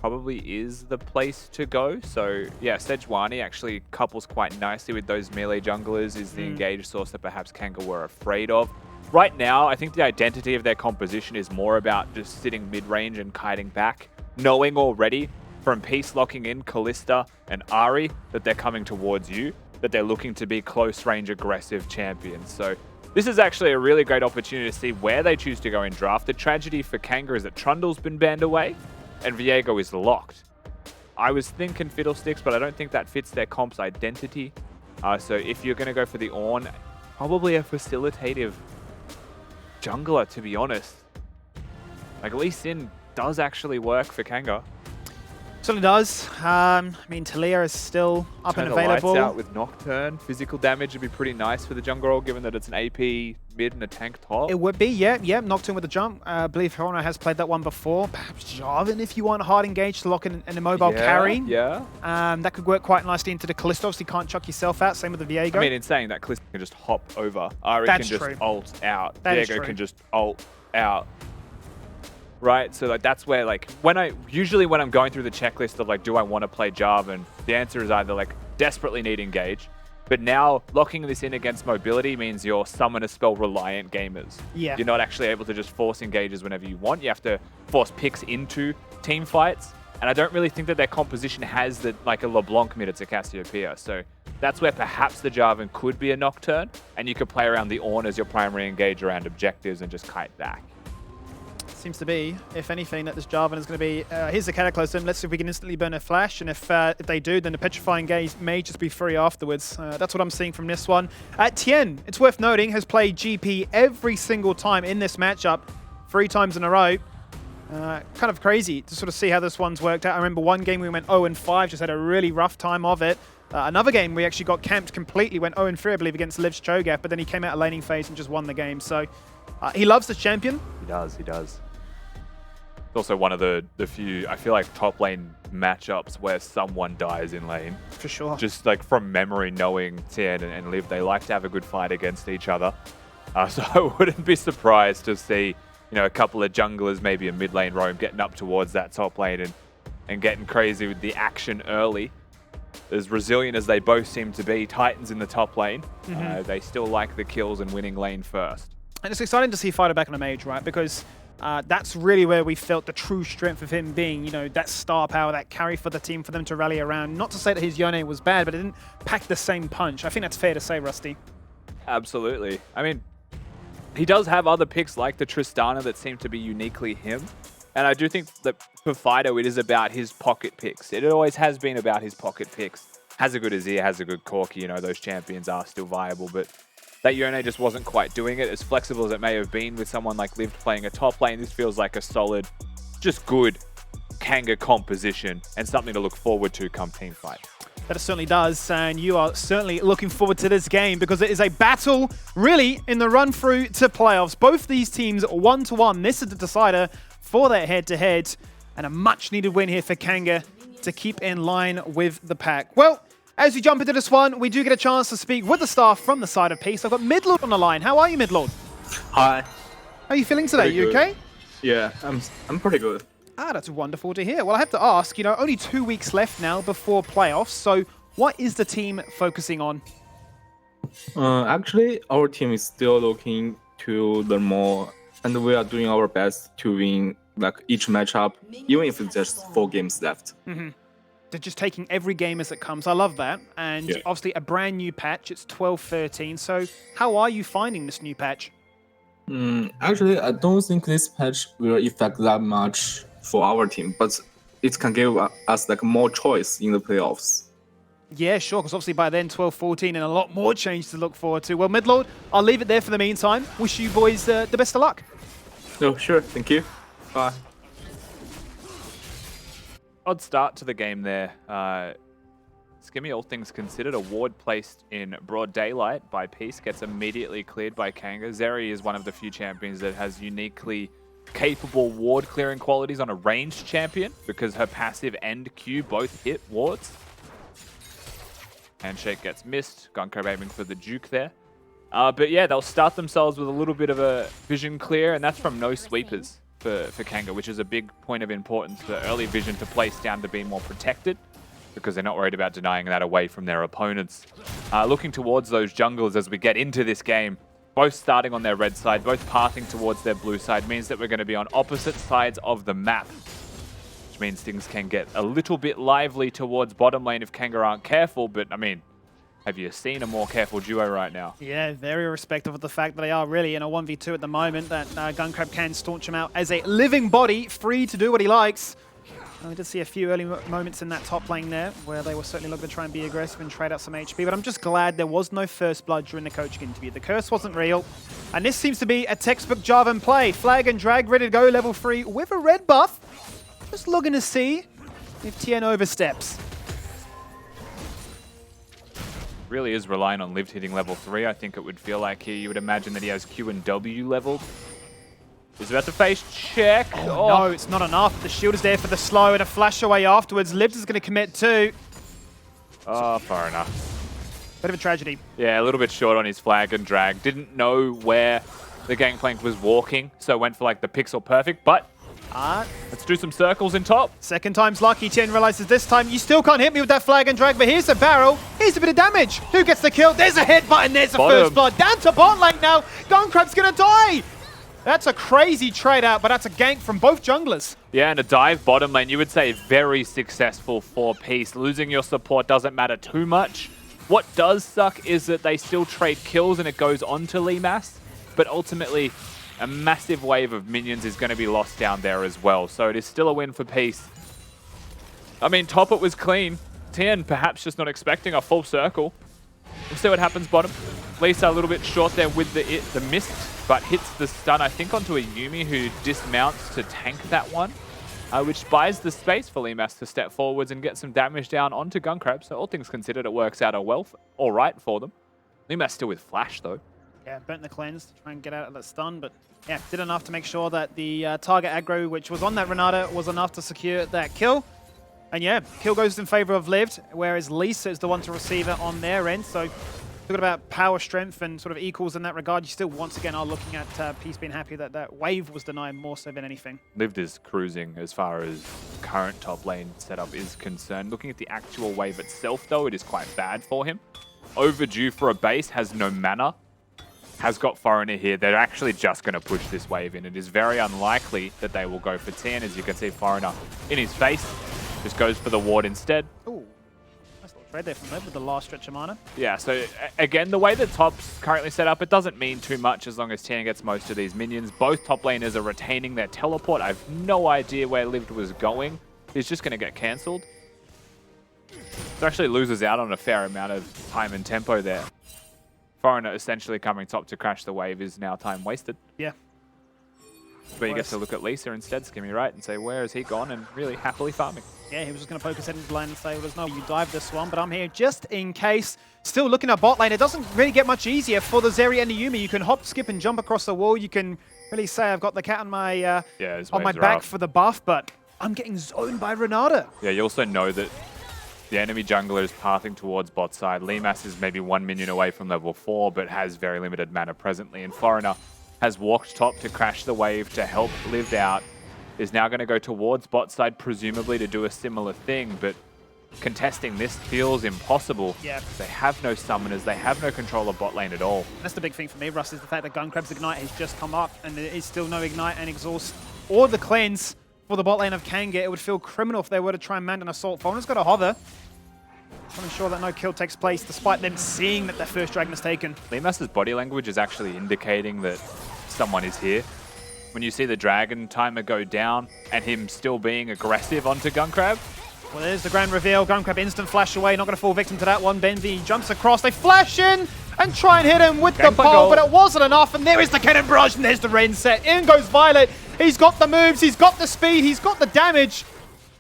probably is the place to go. So yeah, Sejuani actually couples quite nicely with those melee junglers, is the engage source that perhaps Kanga were afraid of. Right now, I think the identity of their composition is more about just sitting mid-range and kiting back, knowing already from Peace locking in Kalista and Ahri that they're coming towards you, that they're looking to be close-range aggressive champions. So this is actually a really great opportunity to see where they choose to go in draft. The tragedy for Kanga is that Trundle's been banned away and Viego is locked. I was thinking Fiddlesticks, but I don't think that fits their comp's identity. So if you're going to go for the Ornn, probably a facilitative jungler, to be honest. Like, Lee Sin does actually work for Kanga. Certainly does. I mean, Talia is still up and available. Turn the lights out with Nocturne. Physical damage would be pretty nice for the jungle role, given that it's an AP mid and a tank top. It would be, yeah. Nocturne with the jump. I believe Hirona has played that one before. Perhaps Jarvan if you want hard engage to lock in an immobile carry. Yeah. That could work quite nicely into the Kalista. Obviously, can't chuck yourself out. Same with the Viego. I mean, in saying that, Kalista can just hop over. Ahri can just ult out. Viego can just ult out. Right, so like that's where like usually when I'm going through the checklist of like, do I want to play Jarvan, the answer is either like desperately need engage, but now locking this in against mobility means you're summoner spell reliant gamers. Yeah. You're not actually able to just force engages whenever you want. You have to force picks into team fights, and I don't really think that their composition has the like a LeBlanc mid, it's a Cassiopeia. So that's where perhaps the Jarvan could be a Nocturne, and you could play around the Ornn as your primary engage around objectives and just kite back. Seems to be, if anything, that this Jarvan is going to be... here's the Cataclysm. Let's see if we can instantly burn a flash. And if they do, then the Petrifying Gaze may just be free afterwards. That's what I'm seeing from this one. Tien, it's worth noting, has played GP every single time in this matchup, 3 times in a row. Kind of crazy to sort of see how this one's worked out. I remember one game we went 0-5, just had a really rough time of it. Another game we actually got camped completely, went 0-3, I believe, against Liv's Cho'Gath, but then he came out of laning phase and just won the game. So he loves this champion. He does. It's also one of the few, I feel like, top lane matchups where someone dies in lane. For sure. Just like from memory, knowing Tien and Liv, they like to have a good fight against each other. So I wouldn't be surprised to see, a couple of junglers, maybe a mid lane roam, getting up towards that top lane and getting crazy with the action early. As resilient as they both seem to be, Titans in the top lane, they still like the kills and winning lane first. And it's exciting to see Fighter back on a mage, right? Because that's really where we felt the true strength of him being, that star power, that carry for the team, for them to rally around. Not to say that his Yone was bad, but it didn't pack the same punch. I think that's fair to say, Rusty. Absolutely. I mean, he does have other picks like the Tristana that seem to be uniquely him. And I do think that for Fido, it is about his pocket picks. It always has been about his pocket picks. Has a good Azir, has a good Corki, those champions are still viable, but that Yone just wasn't quite doing it. As flexible as it may have been with someone like Liv playing a top lane, this feels like a solid, just good Kanga composition and something to look forward to come team fight. That it certainly does, and you are certainly looking forward to this game because it is a battle, really, in the run through to playoffs. Both these teams 1-1. This is the decider for their head-to-head, and a much-needed win here for Kanga to keep in line with the pack. Well, as we jump into this one, we do get a chance to speak with the staff from the side of Peace. I've got Menulog on the line. How are you, Menulog? Hi. How are you feeling today? You okay? Yeah, I'm pretty good. That's wonderful to hear. Well, I have to ask, only 2 weeks left now before playoffs, so what is the team focusing on? Actually, our team is still looking to learn more, and we are doing our best to win each matchup, even if it's just 4 games left. They're just taking every game as it comes. I love that. And obviously a brand new patch. It's 12-13. So how are you finding this new patch? Actually, I don't think this patch will affect that much for our team, but it can give us more choice in the playoffs. Yeah, sure, because obviously by then 12-14 and a lot more change to look forward to. Well, Menulog, I'll leave it there for the meantime. Wish you boys the best of luck. Oh, sure. Thank you. Bye. Odd start to the game there. Skimmy, all things considered, a ward placed in broad daylight by Peace gets immediately cleared by Kanga. Zeri is one of the few champions that has uniquely capable ward clearing qualities on a ranged champion because her passive and Q both hit wards. Handshake gets missed. Gunko aiming for the juke there. But yeah, they'll start themselves with a little bit of a vision clear, and that's from no sweepers. for Kanga, which is a big point of importance for early vision to place down to be more protected, because they're not worried about denying that away from their opponents. Looking towards those junglers as we get into this game, both starting on their red side, both pathing towards their blue side, means that we're going to be on opposite sides of the map, which means things can get a little bit lively towards bottom lane if Kanga aren't careful. But I mean, have you seen a more careful duo right now? Yeah, very respectful of the fact that they are really in a 1v2 at the moment, that Gunkrab can staunch him out as a living body, free to do what he likes. And we did see a few early moments in that top lane there where they were certainly looking to try and be aggressive and trade out some HP, but I'm just glad there was no first blood during the coaching interview. The curse wasn't real, and this seems to be a textbook Jarvan play. Flag and drag, ready to go, level 3 with a red buff. Just looking to see if Tien oversteps. Really is relying on Lived hitting level 3. I think it would feel like here you would imagine that he has Q and W leveled. He's about to face check. Oh, no, it's not enough. The shield is there for the slow and a flash away afterwards. Libs is going to commit too. Oh, far enough. Bit of a tragedy. Yeah, a little bit short on his flag and drag. Didn't know where the gangplank was walking, so went for like the pixel perfect, but let's do some circles in top. Second time's lucky. Tien realizes this time you still can't hit me with that flag and drag, but here's a barrel. Here's a bit of damage. Who gets the kill? There's a headbutt and there's the first blood. Down to bot lane now. Gunkrab's going to die. That's a crazy trade out, but that's a gank from both junglers. Yeah, and a dive bottom lane, you would say very successful for Peace. Losing your support doesn't matter too much. What does suck is that they still trade kills and it goes on to Limas, but ultimately a massive wave of minions is going to be lost down there as well. So it is still a win for Peace. I mean, top it was clean. Tien perhaps just not expecting a full circle. We'll see what happens bottom. Lisa a little bit short there with the mist, but hits the stun, I think, onto a Yuumi who dismounts to tank that one, which buys the space for Limas to step forwards and get some damage down onto Gunkrab. So all things considered, it works out all right for them. Limas still with flash, though. Yeah, burnt the cleanse to try and get out of that stun, but yeah, did enough to make sure that the target aggro, which was on that Renata, was enough to secure that kill. And yeah, kill goes in favor of Lived, whereas Lisa is the one to receive it on their end. So talking about power, strength, and sort of equals in that regard, you still once again are looking at Peace being happy that that wave was denied more so than anything. Lived is cruising as far as current top lane setup is concerned. Looking at the actual wave itself, though, it is quite bad for him. Overdue for a base, has no mana. Has got Foreigner here. They're actually just going to push this wave in. It is very unlikely that they will go for Tien. As you can see, Foreigner in his face just goes for the ward instead. Ooh, nice little trade there from Liv with the last stretch of mana. Yeah, so again, the way that top's currently set up, it doesn't mean too much as long as Tien gets most of these minions. Both top laners are retaining their teleport. I have no idea where Lived was going. He's just going to get cancelled. So actually loses out on a fair amount of time and tempo there. Foreigner essentially coming top to crash the wave is now time wasted. Yeah. But you get to look at Lisa instead, Skimmy, right, and say, where has he gone? And really happily farming. Yeah, he was just going to poke his head into the lane and say, well, there's no, you dive this one, but I'm here just in case. Still looking at bot lane. It doesn't really get much easier for the Zeri and the Yuumi. You can hop, skip, and jump across the wall. You can really say, I've got the cat on my, back for the buff, but I'm getting zoned by Renata. Yeah, you also know that the enemy jungler is pathing towards bot side. Limas is maybe 1 minion away from level 4, but has very limited mana presently. And Foreigner has walked top to crash the wave to help Lived out. Is now going to go towards bot side, presumably to do a similar thing, but contesting this feels impossible. Yeah. They have no summoners. They have no control of bot lane at all. That's the big thing for me, Russ, is the fact that Gunkrab's Ignite has just come up, and there is still no Ignite and Exhaust or the Cleanse for the bot lane of Kanga. It would feel criminal if they were to try and mount an assault. Foreigner's got a hover. I'm ensure that no kill takes place, despite them seeing that their first dragon is taken. Limas's body language is actually indicating that someone is here. When you see the dragon timer go down and him still being aggressive onto Gunkrab. Well, there's the grand reveal. Gunkrab instant flash away, not going to fall victim to that one. Benvi jumps across, they flash in and try and hit him with the pole, but it wasn't enough, and there is the cannon barrage, and there's the rain set. In goes Violet. He's got the moves, he's got the speed, he's got the damage.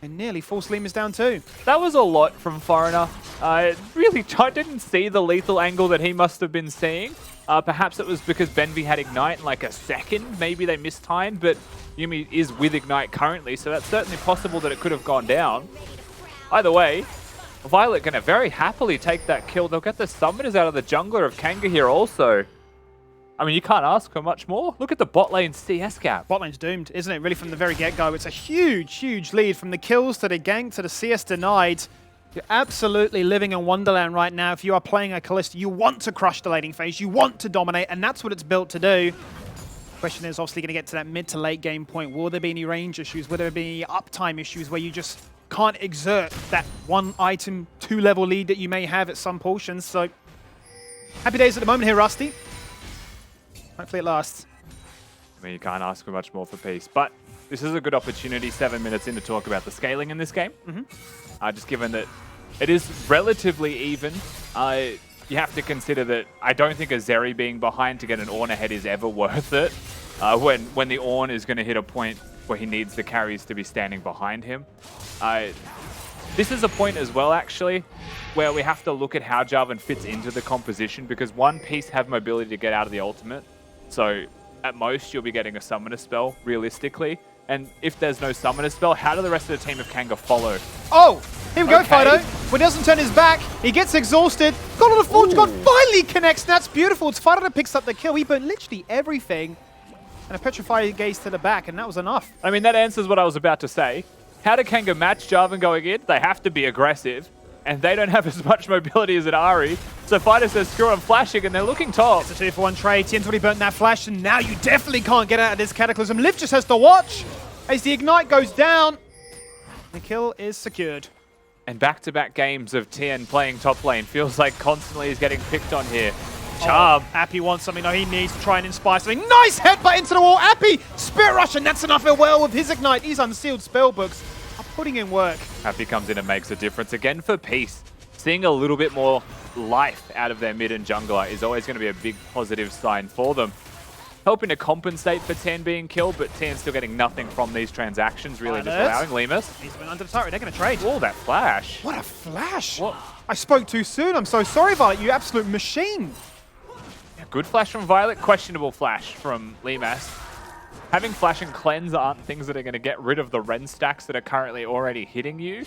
And nearly forced Limas down too. That was a lot from Foreigner. I didn't see the lethal angle that he must have been seeing. Perhaps it was because Benvi had Ignite in like a second. Maybe they mistimed, but Yuumi is with Ignite currently, so that's certainly possible that it could have gone down. Either way, Violet going to very happily take that kill. They'll get the summoners out of the jungler of Kanga here also. I mean, you can't ask for much more. Look at the bot lane CS gap. Bot lane's doomed, isn't it? Really, from the very get-go. It's a huge, huge lead from the kills to the gank to the CS denied. You're absolutely living in Wonderland right now. If you are playing a Kalista, you want to crush the laning phase. You want to dominate, and that's what it's built to do. Question is obviously going to get to that mid to late game point. Will there be any range issues? Will there be any uptime issues where you just can't exert that one item, 2-level lead that you may have at some portions? So, happy days at the moment here, Rusty. Hopefully it lasts. I mean, you can't ask for much more for Peace, but this is a good opportunity 7 minutes in to talk about the scaling in this game. Just given that it is relatively even, you have to consider that I don't think a Zeri being behind to get an Ornn ahead is ever worth it. When the Ornn is going to hit a point where he needs the carries to be standing behind him. This is a point as well, actually, where we have to look at how Jarvan fits into the composition, because one Piece have mobility to get out of the ultimate. So at most, you'll be getting a summoner spell, realistically. And if there's no summoner spell, how do the rest of the team of Kanga follow? Oh, here we go, Fido. When he doesn't turn his back, he gets exhausted. Got on the Forge God, finally connects. That's beautiful. It's Fido that picks up the kill. He burnt literally everything. And a Petrified Gaze to the back, and that was enough. I mean, that answers what I was about to say. How do Kanga match Jarvan going in? They have to be aggressive, and they don't have as much mobility as an Ahri. So Fido says, screw on flashing, and they're looking top. It's a 2-for-1 trade. Tien's already burnt that flash, and now you definitely can't get out of this Cataclysm. Liv just has to watch as the Ignite goes down. The kill is secured. And back-to-back games of Tien playing top lane feels like constantly he's getting picked on here. Charm. Appy wants something. No, he needs to try and inspire something. Nice headbutt into the wall. Appy, Spirit Rush, and that's enough as well with his Ignite. These unsealed spellbooks are putting in work. Appy comes in and makes a difference again for Peace. Seeing a little bit more life out of their mid and jungler is always going to be a big positive sign for them. Helping to compensate for Tien being killed, but Tien's still getting nothing from these transactions, really just allowing Lemus. He's been under the turret. They're going to trade. Oh, that flash. What a flash. What? I spoke too soon. I'm so sorry, Violet. You absolute machine. Good flash from Violet, questionable flash from Lemas. Having flash and cleanse aren't things that are going to get rid of the Ren stacks that are currently already hitting you.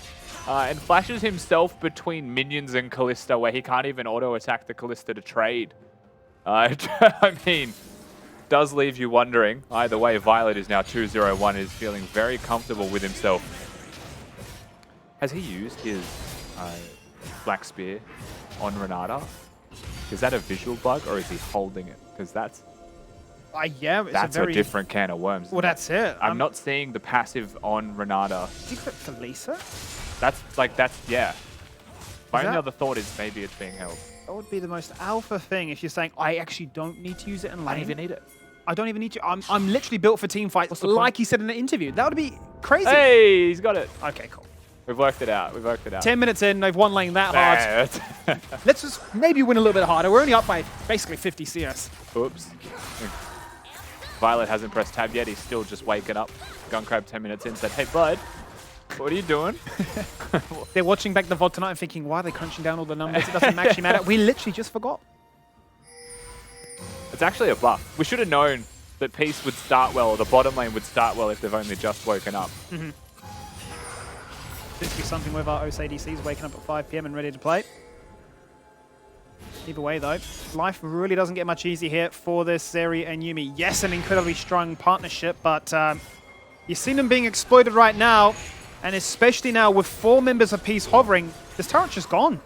And flashes himself between minions and Kalista, where he can't even auto-attack the Kalista to trade. I mean, does leave you wondering. Either way, Violet is now 2-0-1, is feeling very comfortable with himself. Has he used his Black Spear on Renata? Is that a visual bug, or is he holding it? Because that's yeah, it's a different can of worms. Well, that's it. I'm not seeing the passive on Renata. Did you put for Lisa? Yeah. My only other thought is maybe it's being held. That would be the most alpha thing if you're saying, I actually don't need to use it in lane. I don't even need it. I don't even need to. I'm literally built for team fights, like he said in the interview. That would be crazy. Hey, he's got it. Okay, cool. We've worked it out. We've worked it out. 10 minutes in, they've won lane that hard. Let's just maybe win a little bit harder. We're only up by basically 50 CS. Oops. Violet hasn't pressed tab yet. He's still just waking up. Gunkrab 10 minutes in said, hey, bud, what are you doing? They're watching back the VOD tonight and thinking, why are they crunching down all the numbers? It doesn't actually matter. We literally just forgot. It's actually a buff. We should have known that Peace would start well, or the bottom lane would start well if they've only just woken up. Seems to be something with our OS ADCs waking up at 5 PM and ready to play. Either way, though, life really doesn't get much easier here for this Zeri and Yuumi. Yes, an incredibly strong partnership, but you've seen them being exploited right now, and especially now with 4 members of Peace hovering, this turret's just gone.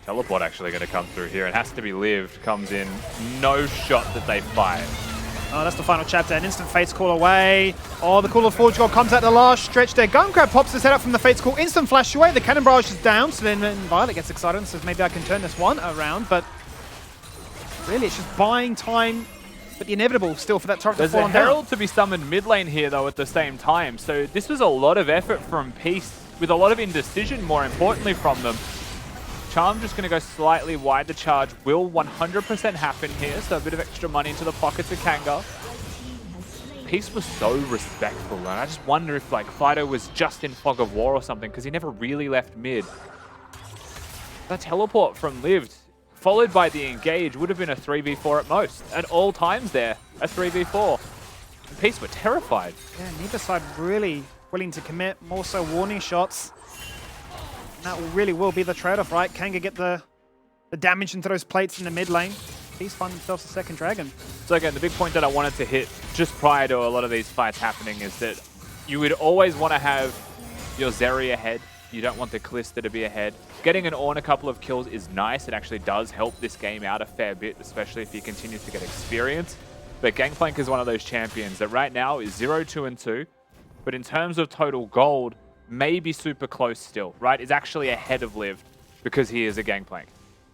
Teleport actually going to come through here. It has to be lived. Comes in. No shot that they find. Oh, that's the final chapter. An instant Fates Call away. Oh, the Call of Forge God comes out the last stretch there. Gunkrab pops his head up from the Fates Call. Instant flash away. The Cannon Barrage is down. So then Violet gets excited and says, maybe I can turn this one around. But really, it's just buying time. But the inevitable still for that turret to fall down. There's a Herald to be summoned mid lane here, though, at the same time. So this was a lot of effort from Peace, with a lot of indecision, more importantly, from them. Charm just going to go slightly wide. The charge will 100% happen here, so a bit of extra money into the pockets of Kanga. Peace was so respectful, and I just wonder if like Fido was just in Fog of War or something, because he never really left mid. That teleport from Lived, followed by the engage, would have been a 3v4 at most. At all times there, a 3v4. And Peace were terrified. Yeah, neither side really willing to commit, more so warning shots. That really will be the trade-off, right? Kanga get the damage into those plates in the mid lane. Peace find themselves a second dragon. So again, the big point that I wanted to hit just prior to a lot of these fights happening is that you would always want to have your Zeri ahead. You don't want the Kalista to be ahead. Getting an Ornn a couple of kills is nice. It actually does help this game out a fair bit, especially if he continues to get experience. But Gangplank is one of those champions that right now is 0-2-2. But in terms of total gold, may be super close still, right? Is actually ahead of Liv because he is a Gangplank.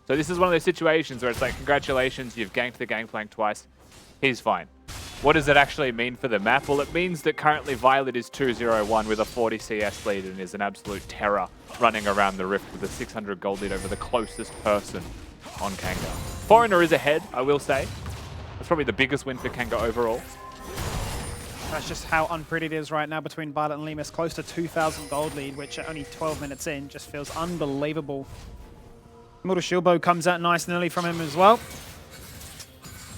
So this is one of those situations where it's like, congratulations, you've ganked the Gangplank twice. He's fine. What does it actually mean for the map? Well, it means that currently Violet is 2-0-1 with a 40 CS lead and is an absolute terror running around the Rift with a 600 gold lead over the closest person on Kanga. Foreigner is ahead, I will say. That's probably the biggest win for Kanga overall. That's just how unpretty it is right now between Violet and Lemus. Close to 2,000 gold lead, which at only 12 minutes in just feels unbelievable. Immortal Shield Bow comes out nice and early from him as well.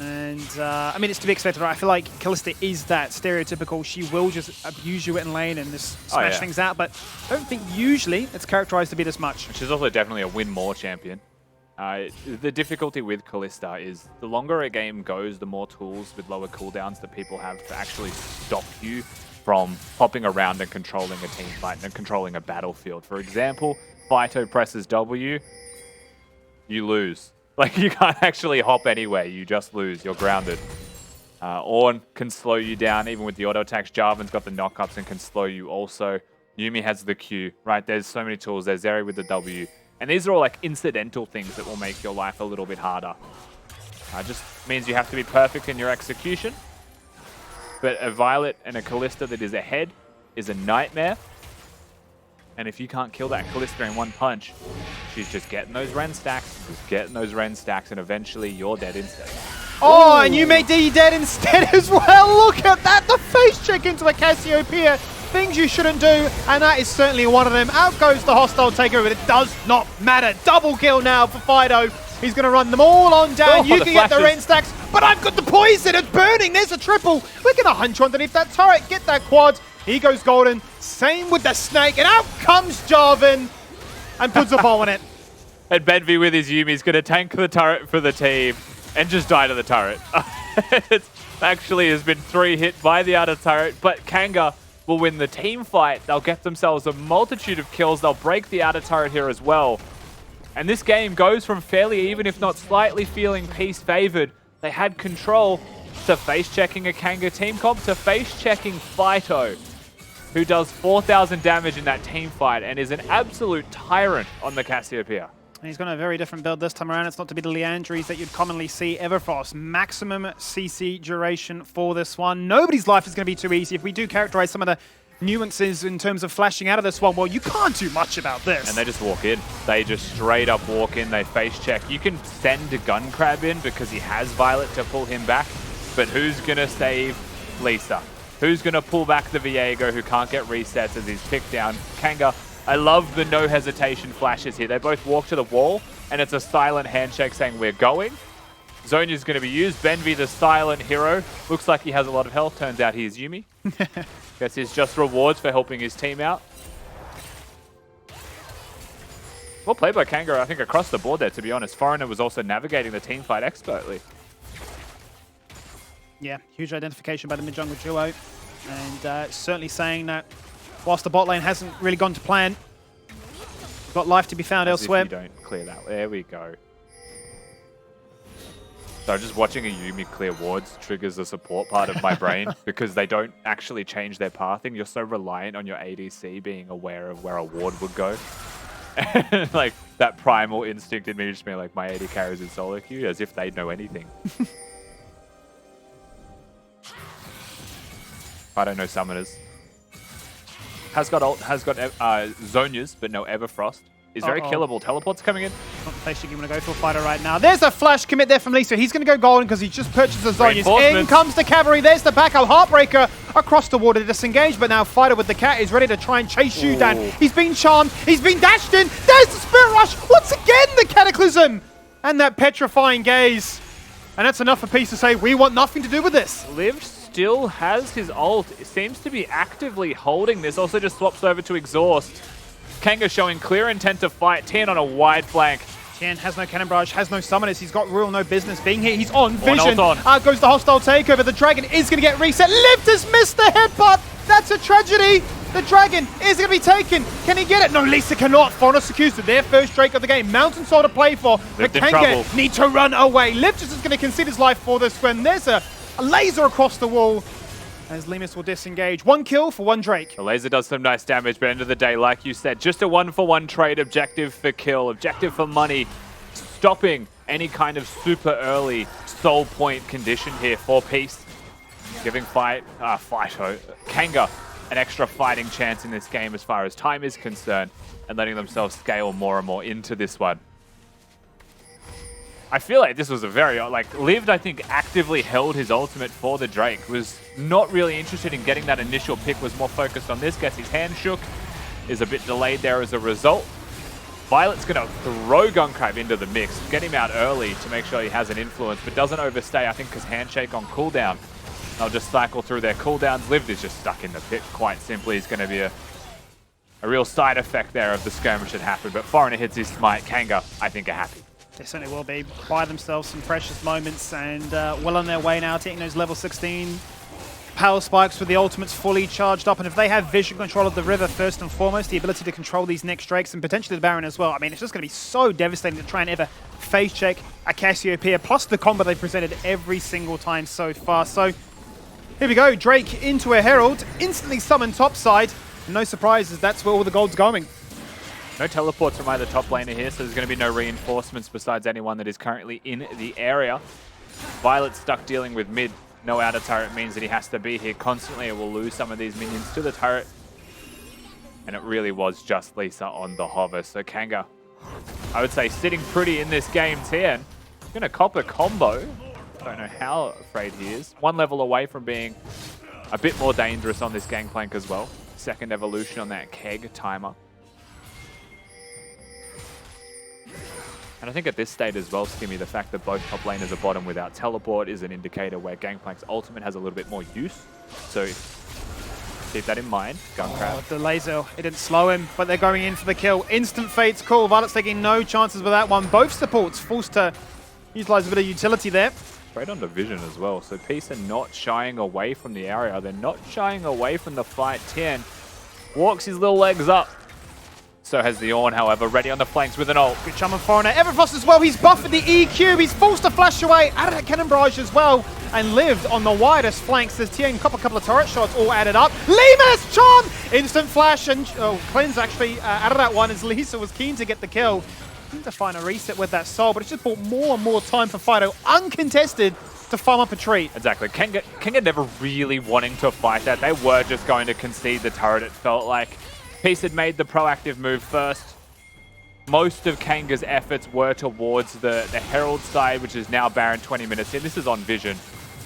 And, I mean, it's to be expected, right? I feel like Kalista is that stereotypical, she will just abuse you in lane and just smash things out, but I don't think usually it's characterized to be this much. She's also definitely a win more champion. The difficulty with Kalista is the longer a game goes, the more tools with lower cooldowns that people have to actually stop you from hopping around and controlling a team fight and controlling a battlefield. For example, Vito presses W, you lose. Like, you can't actually hop anywhere, you just lose, you're grounded. Ornn can slow you down, even with the auto attacks. Jarvan's got the knockups and can slow you also. Yuumi has the Q, right? There's so many tools. There's Zeri with the W. And these are all like incidental things that will make your life a little bit harder. Just means you have to be perfect in your execution. But a Violet and a Kalista that is ahead is a nightmare. And if you can't kill that Kalista in one punch, she's just getting those Ren stacks, and eventually you're dead instead. Oh, and you may be dead instead as well. Look at that, the face check into the Cassiopeia. Things you shouldn't do, and that is certainly one of them. Out goes the hostile takeover, but it does not matter. Double kill now for Fido. He's going to run them all on down. Oh, you can get the Ren stacks, but I've got the poison. It's burning. There's a triple. We're going to hunch you underneath that turret. Get that quad. He goes golden. Same with the snake, and out comes Jarvan and puts a bow on it. And Benvi with his Yuumi is going to tank the turret for the team and just die to the turret. It actually has been 3 hit by the outer turret, but Kanga will win the team fight. They'll get themselves a multitude of kills. They'll break the outer turret here as well. And this game goes from fairly even, if not slightly feeling Peace favored. They had control to face-checking a Kanga team comp, to face-checking Fido, who does 4,000 damage in that team fight and is an absolute tyrant on the Cassiopeia. And he's got a very different build this time around. It's not to be the Leandries that you'd commonly see Everfrost. Maximum CC duration for this one. Nobody's life is going to be too easy. If we do characterize some of the nuances in terms of flashing out of this one, well, you can't do much about this. And they just walk in. They just straight up walk in. They face check. You can send a gun crab in because he has Violet to pull him back. But who's going to save Lisa? Who's going to pull back the Viego who can't get resets as he's picked down? Kanga. I love the no hesitation flashes here. They both walk to the wall, and it's a silent handshake saying, we're going. Zonya's going to be used. Benvi, the silent hero. Looks like he has a lot of health. Turns out he is Yuumi. Guess he's just rewards for helping his team out. Well played by Kanga, I think, across the board there, to be honest. Foreigner was also navigating the team fight expertly. Yeah, huge identification by the mid-jungle duo. And certainly saying that whilst the bot lane hasn't really gone to plan, we've got life to be found elsewhere. If you don't clear that. There we go. So just watching a Yuumi clear wards triggers the support part of my brain because they don't actually change their pathing. You're so reliant on your ADC being aware of where a ward would go. And like that primal instinct in me just being like, my AD carries in solo queue, as if they'd know anything. I don't know summoners. Has got ult, has got Zonias, but no Everfrost. Is very killable. Teleport's coming in. Not the place you're going to go for Fido right now. There's a flash commit there from Lisa. He's going to go golden because he just purchased the Zonias. In comes the cavalry. There's the backup. Heartbreaker across the water to disengage, but now Fido with the cat is ready to try and chase you down. He's been charmed. He's been dashed in. There's the Spirit Rush. Once again, the Cataclysm. And that petrifying gaze. And that's enough for Peace to say, we want nothing to do with this. Liv still has his ult. It seems to be actively holding this. Also just swaps over to Exhaust. Kanga showing clear intent to fight. Tien on a wide flank. Tien has no cannon barrage, has no summoners. He's got real no business being here. He's on One vision. ult on. Out goes the hostile takeover. The dragon is going to get reset. Lift has missed the headbutt. That's a tragedy. The dragon is going to be taken. Can he get it? No, Lisa cannot. Fornos accused of their first Drake of the game. Mountain Soul to play for. But in Kanga trouble. need to run away. Liftus is going to concede his life for this when there's a laser across the wall as Lemus will disengage. 1 kill for 1 Drake. The laser does some nice damage, but end of the day, like you said, just a 1-for-1 trade, objective for kill, objective for money, stopping any kind of super early soul point condition here for Peace. Giving Kanga an extra fighting chance in this game as far as time is concerned, and letting themselves scale more and more into this one. I feel like this was a very, Lived, I think, actively held his ultimate for the Drake, was not really interested in getting that initial pick, was more focused on this, gets his hand shook, is a bit delayed there as a result. Violet's going to throw Gunkrab into the mix, get him out early to make sure he has an influence, but doesn't overstay, I think, because Handshake on cooldown. They'll just cycle through their cooldowns. Lived is just stuck in the pit, quite simply. He's going to be a real side effect there of the skirmish that happened, but Foreigner hits his smite. Kanga, I think, are happy. They certainly will be. Buy themselves some precious moments and well on their way now, taking those level 16 power spikes with the ultimates fully charged up. And if they have vision control of the river first and foremost, the ability to control these next Drakes and potentially the Baron as well, I mean, it's just going to be so devastating to try and ever face check a Cassiopeia, plus the combo they've presented every single time so far. So here we go, Drake into a Herald, instantly summoned topside. No surprises, that's where all the gold's going. No teleports from either top laner here, so there's going to be no reinforcements besides anyone that is currently in the area. Violet's stuck dealing with mid. No outer turret means that he has to be here constantly. It will lose some of these minions to the turret. And it really was just Lisa on the hover. So Kanga, I would say, sitting pretty in this game. Tien going to cop a combo. I don't know how afraid he is. 1 level away from being a bit more dangerous on this Gangplank as well. Second evolution on that keg timer. And I think at this state as well, Skimmy, the fact that both top laners are bottom without teleport is an indicator where Gangplank's ultimate has a little bit more use. So keep that in mind. Gunkrab. Oh, the laser, it didn't slow him, but they're going in for the kill. Instant Fate's cool. Violet's taking no chances with that one. Both supports forced to utilize a bit of utility there. Straight onto vision as well. So Peace are not shying away from the area. They're not shying away from the fight. Tien walks his little legs up. So has the Ornn, however, ready on the flanks with an ult. Good chum on Foreigner. Everfrost as well. He's buffed with the EQ. He's forced to flash away. Added a cannon barrage as well. And lived on the widest flanks. There's Tien, cop a couple of turret shots all added up. Lemus, charm! Instant flash and Cleanse actually added that one as Lisa was keen to get the kill. Need to find a reset with that soul, but it's just brought more and more time for Fido, uncontested, to farm up a tree. Exactly. Kanga never really wanting to fight that. They were just going to concede the turret, it felt like. Peace had made the proactive move first. Most of Kanga's efforts were towards the Herald side, which is now Baron 20 minutes in. This is on vision.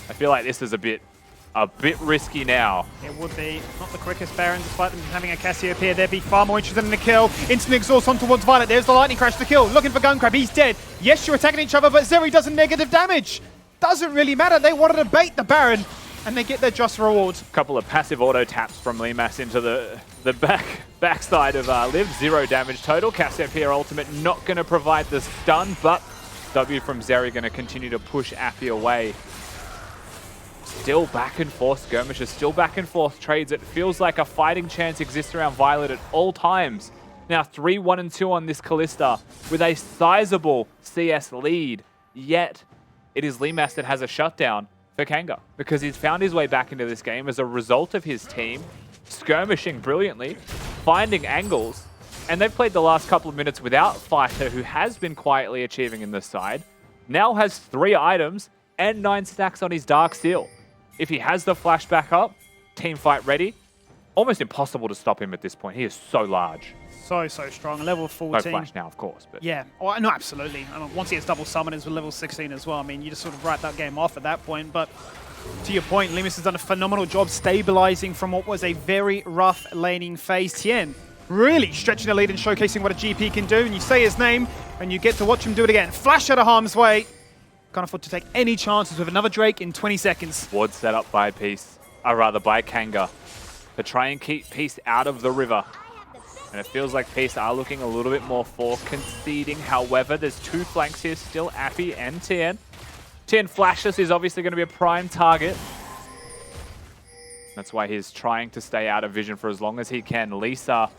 I feel like this is a bit risky now. It would be. Not the quickest Baron, despite them having a Cassiopeia. They'd be far more interested in the kill. Instant exhaust on towards Violet. There's the lightning crash to kill. Looking for Gunkrab. He's dead. Yes, you're attacking each other, but Zeri does a negative damage. Doesn't really matter. They wanted to bait the Baron, and they get their just rewards. A couple of passive auto taps from Lemas into the backside of Liv. 0 damage total. Cassiopeia ultimate not going to provide the stun, but W from Zeri going to continue to push Appy away. Still back and forth skirmishes, still back and forth trades. It feels like a fighting chance exists around Violet at all times. Now 3-1-2 on this Kalista with a sizable CS lead, yet it is Lemas that has a shutdown for Kanga because he's found his way back into this game as a result of his team skirmishing brilliantly, finding angles, and they've played the last couple of minutes without Fighter, who has been quietly achieving in this side, now has 3 items and 9 stacks on his Dark Seal. If he has the flash back up, team fight ready, almost impossible to stop him at this point. He is so large. So strong. Level 14. No flash now, of course. But yeah, oh, no, absolutely. I mean, once he has double summoners with level 16 as well, I mean, you just sort of write that game off at that point. But to your point, Lemus has done a phenomenal job stabilizing from what was a very rough laning phase. Tien really stretching the lead and showcasing what a GP can do. And you say his name, and you get to watch him do it again. Flash out of harm's way. Can't afford to take any chances with another Drake in 20 seconds. Ward set up by Peace, or rather by Kanga, to try and keep Peace out of the river. And it feels like Peace are looking a little bit more for conceding. However, there's two flanks here still, Appy and Tien. Tien Flashless is obviously going to be a prime target. That's why he's trying to stay out of vision for as long as he can. Lisa,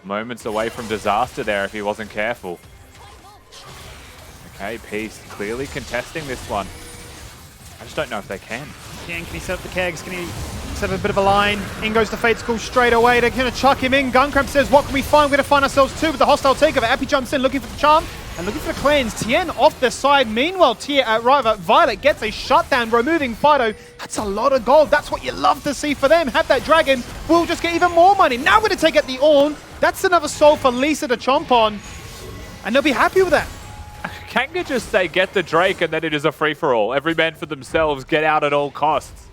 moments away from disaster there if he wasn't careful. Okay, Peace clearly contesting this one. I just don't know if they can. Can he set up the kegs? Can he set up a bit of a line? In goes the Fate School straight away. They're going to chuck him in. Guncramp says, what can we find? We're going to find ourselves two with the hostile takeover. Appy jumps in looking for the charm and looking for the cleanse. Tien off the side. Meanwhile, Violet gets a shutdown, removing Fido. That's a lot of gold. That's what you love to see for them. Have that dragon. We'll just get even more money. Now we're going to take out the Ornn. That's another soul for Lisa to chomp on. And they'll be happy with that. Kanga just say, get the Drake, and then it is a free-for-all. Every man for themselves, get out at all costs.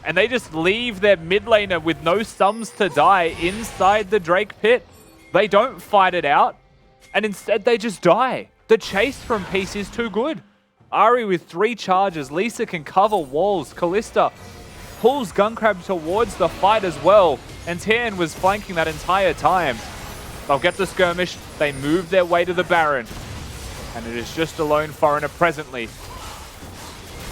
And they just leave their mid laner with no sums to die inside the Drake pit. They don't fight it out, and instead they just die. The chase from Peace is too good. Ari with 3 charges. Lisa can cover walls. Kalista pulls Guncrab towards the fight as well, and Tien was flanking that entire time. They'll get the skirmish. They move their way to the Baron. And it is just a lone foreigner presently.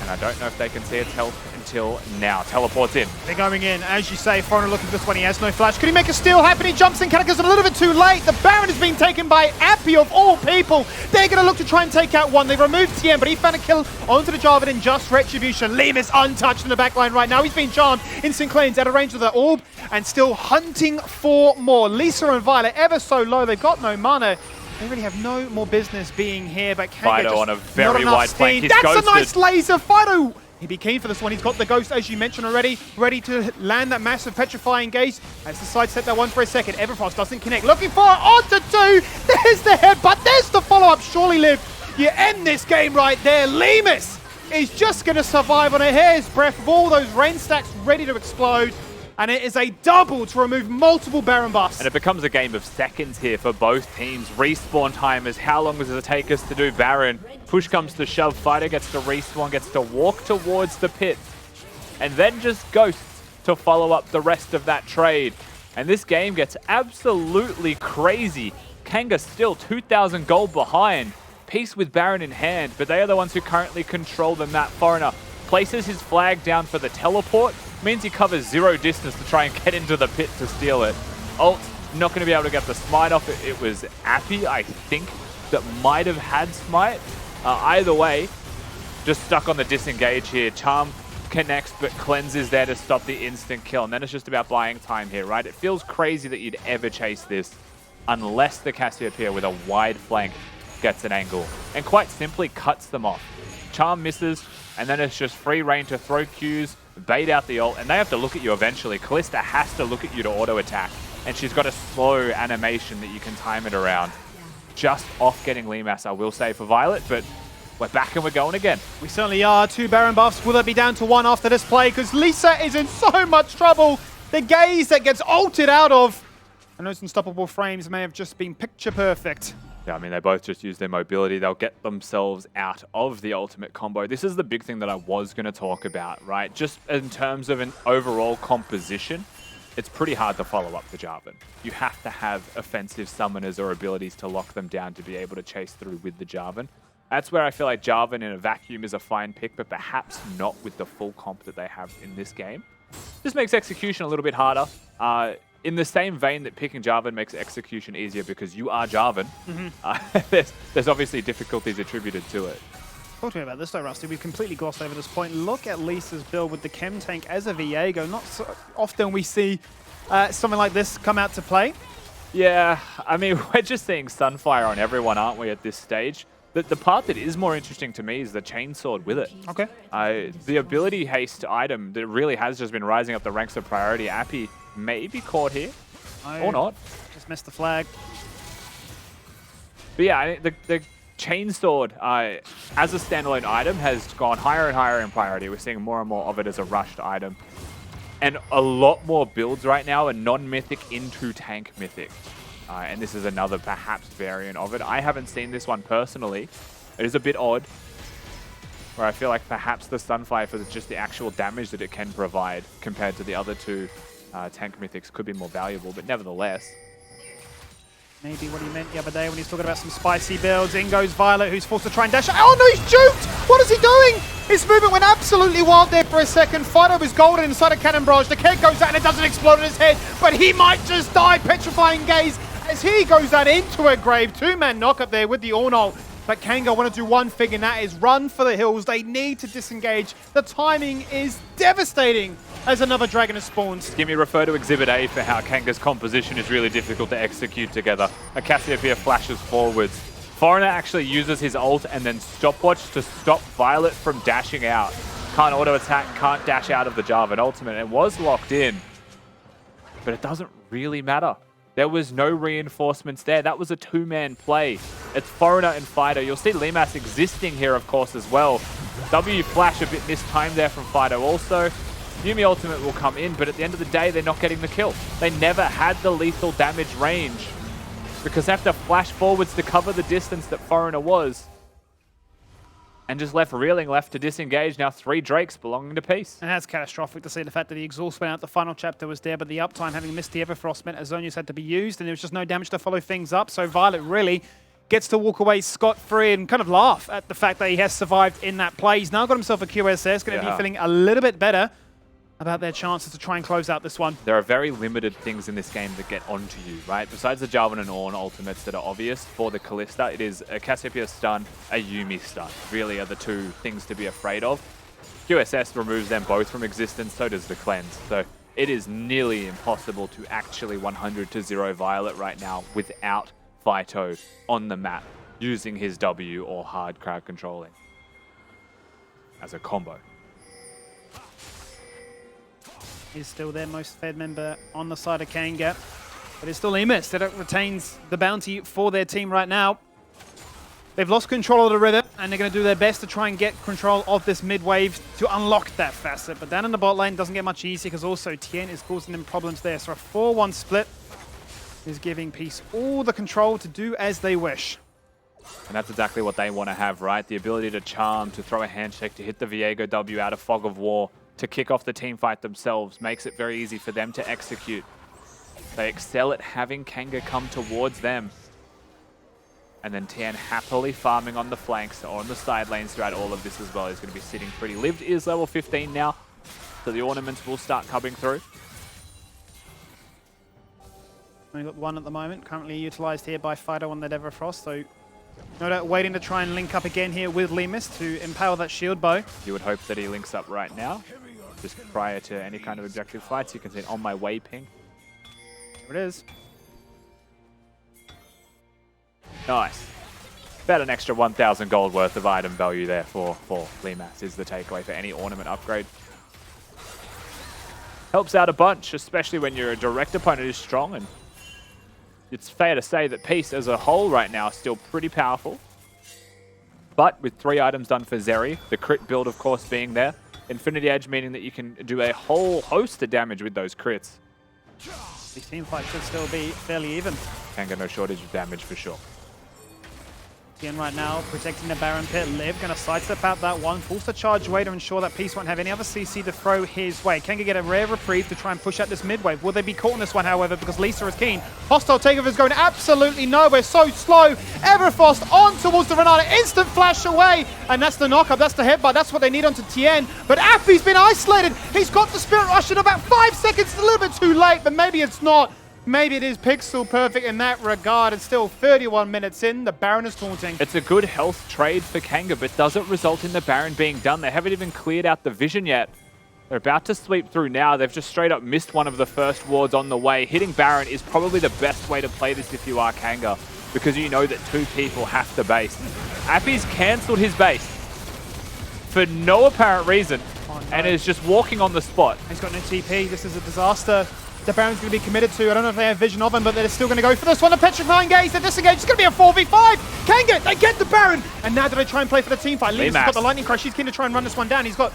And I don't know if they can see its health until now. Teleports in. They're going in. As you say, foreigner looking for this one. He has no flash. Could he make a steal happen? He jumps in. Kanga a little bit too late. The Baron has been taken by Appy of all people. They're going to look to try and take out one. They removed Tien, but he found a kill onto the Jarvan in just retribution. Lemus untouched in the backline right now. He's been charmed. Instant cleanse out of range of the orb and still hunting for more. Lisa and Violet ever so low. They've got no mana. They really have no more business being here, but Kanga Fido on a very wide flank. That's ghosted. a nice laser. Fido, he'd be keen for this one. He's got the Ghost, as you mentioned already, ready to land that massive petrifying gaze. Has to sidestep that one for a second. Everfrost doesn't connect. Looking for it onto 2. There's the headbutt. There's the follow-up. Surely Live. You end this game right there. Lemus is just going to survive on a hair's breadth with all those rain stacks ready to explode. And it is a double to remove multiple Baron buffs. And it becomes a game of seconds here for both teams. Respawn timers. How long does it take us to do Baron? Push comes to shove. Fighter gets to respawn, gets to walk towards the pit. And then just ghosts to follow up the rest of that trade. And this game gets absolutely crazy. Kanga still 2,000 gold behind. Peace with Baron in hand, but they are the ones who currently control the map. Foreigner places his flag down for the teleport. Means he covers 0 distance to try and get into the pit to steal it. Ult, not going to be able to get the smite off. It was Appy, I think, that might have had smite. Either way, just stuck on the disengage here. Charm connects, but Cleanse is there to stop the instant kill. And then it's just about buying time here, right? It feels crazy that you'd ever chase this unless the Cassiopeia with a wide flank gets an angle. And quite simply cuts them off. Charm misses, and then it's just free reign to throw Qs, bait out the ult, and they have to look at you eventually. Kalista has to look at you to auto-attack, and she's got a slow animation that you can time it around. Just off getting Limas, I will say, for Violet, but we're back and we're going again. We certainly are. 2 Baron buffs. Will it be down to 1 after this play? Because Lisa is in so much trouble. The gaze that gets ulted out of, and those unstoppable frames may have just been picture perfect. Yeah, I mean, they both just use their mobility. They'll get themselves out of the ultimate combo. This is the big thing that I was going to talk about, right? Just in terms of an overall composition, it's pretty hard to follow up the Jarvan. You have to have offensive summoners or abilities to lock them down to be able to chase through with the Jarvan. That's where I feel like Jarvan in a vacuum is a fine pick, but perhaps not with the full comp that they have in this game. This makes execution a little bit harder. In the same vein that picking Jarvan makes execution easier because you are Jarvan, there's obviously difficulties attributed to it. Talk to me about this though, Rusty. We've completely glossed over this point. Look at Lisa's build with the Chem Tank as a Viego. Not so often we see something like this come out to play. Yeah, I mean, we're just seeing Sunfire on everyone, aren't we, at this stage? The part that is more interesting to me is the Chainsword with it. Okay. The ability haste item that really has just been rising up the ranks of priority. Appy may be caught here, or not. Just missed the flag. But yeah, the Chainsword, as a standalone item, has gone higher and higher in priority. We're seeing more and more of it as a rushed item. And a lot more builds right now are non-mythic into tank mythic. And this is another perhaps variant of it. I haven't seen this one personally. It is a bit odd, where I feel like perhaps the Sunfire for just the actual damage that it can provide compared to the other 2 tank mythics could be more valuable, but nevertheless, Maybe what he meant the other day when he's talking about some spicy builds. In goes Violet, who's forced to try and dash. Oh no, he's juked! What is he doing? His movement went absolutely wild there for a second. Fido was golden inside a cannon barrage. The keg goes out and it doesn't explode in his head, but he might just die. Petrifying gaze as he goes out into a grave. Two-man knock up there with the Ornol. But Kanga want to do one thing, and that is run for the hills. They need to disengage. The timing is devastating as another dragon is spawned. Gimme refer to Exhibit A for how Kanga's composition is really difficult to execute together. A Cassiopeia flashes forwards. Foreigner actually uses his ult and then stopwatch to stop Violet from dashing out. Can't auto attack, can't dash out of the Jarvan ultimate. It was locked in, but it doesn't really matter. There was no reinforcements there. That was a two-man play. It's Foreigner and Fido. You'll see Limas existing here, of course, as well. W flash a bit mistimed there from Fido also. Yumi ultimate will come in, but at the end of the day, they're not getting the kill. They never had the lethal damage range because they have to flash forwards to cover the distance that Foreigner was. And just left reeling, left to disengage. Now 3 Drakes belonging to Peace. And that's catastrophic to see the fact that the exhaust went out. The final chapter was there, but the uptime, having missed the Everfrost, meant Azonius had to be used, and there was just no damage to follow things up. So Violet really gets to walk away scot-free and kind of laugh at the fact that he has survived in that play. He's now got himself a QSS, going to be feeling a little bit better about their chances to try and close out this one. There are very limited things in this game that get onto you, right? Besides the Jarvan and Ornn ultimates that are obvious for the Kalista, it is a Cassiopeia stun, a Yumi stun. Really are the two things to be afraid of. QSS removes them both from existence, so does the Cleanse. So it is nearly impossible to actually 100-0 Violet right now without Vito on the map using his W or hard crowd controlling as a combo. He's still their most fed member on the side of Kanga, but it's still Emis that retains the bounty for their team right now. They've lost control of the river, and they're going to do their best to try and get control of this mid wave to unlock that facet. But down in the bot lane doesn't get much easier because also Tien is causing them problems there. So a 4-1 split is giving Peace all the control to do as they wish. And that's exactly what they want to have, right? The ability to charm, to throw a handshake, to hit the Viego W out of Fog of War, to kick off the team fight themselves, makes it very easy for them to execute. They excel at having Kanga come towards them. And then Tien happily farming on the flanks or on the side lanes throughout all of this as well. He's going to be sitting pretty. Lived is level 15 now, so the ornaments will start coming through. We've got one at the moment, currently utilized here by Fido on that Everfrost, so no doubt waiting to try and link up again here with Limas to impale that shield bow. You would hope that he links up right now, just prior to any kind of objective fights. You can see it on my way ping. There it is. Nice. About an extra 1,000 gold worth of item value there for Limas is the takeaway for any ornament upgrade. Helps out a bunch, especially when your direct opponent is strong, and it's fair to say that Peace as a whole right now is still pretty powerful. But with 3 items done for Zeri, the crit build of course being there, Infinity Edge meaning that you can do a whole host of damage with those crits. These team fights should still be fairly even. Kanga no shortage of damage for sure. Tien right now protecting the Baron pit. Liv going to sidestep out that one, force the charge away to ensure that Peace won't have any other CC to throw his way. Kanga get a rare reprieve to try and push out this mid wave. Will they be caught in this one, however, because Lisa is keen. Hostile takeover is going absolutely nowhere. So slow. Everfrost on towards the Renata. Instant flash away. And that's the knockup. That's the headbutt. That's what they need onto Tien. But Appy's been isolated. He's got the Spirit Rush in about 5 seconds. It's a little bit too late, but maybe it's not. Maybe it is pixel perfect in that regard. It's still 31 minutes in. The Baron is taunting. It's a good health trade for Kanga, but doesn't result in the Baron being done. They haven't even cleared out the vision yet. They're about to sweep through now. They've just straight up missed one of the first wards on the way. Hitting Baron is probably the best way to play this if you are Kanga, because you know that 2 people have to base. Appy's cancelled his base for no apparent reason, and is just walking on the spot. He's got no TP. This is a disaster. The Baron's going to be committed to. I don't know if they have vision of him, but they're still going to go for this one. The Petrifying Gaze, they're disengaged. It's going to be a 4v5. Kanga, they get the Baron. And now do they try and play for the team fight? Lima's got the Lightning Crush. He's keen to try and run this one down. He's got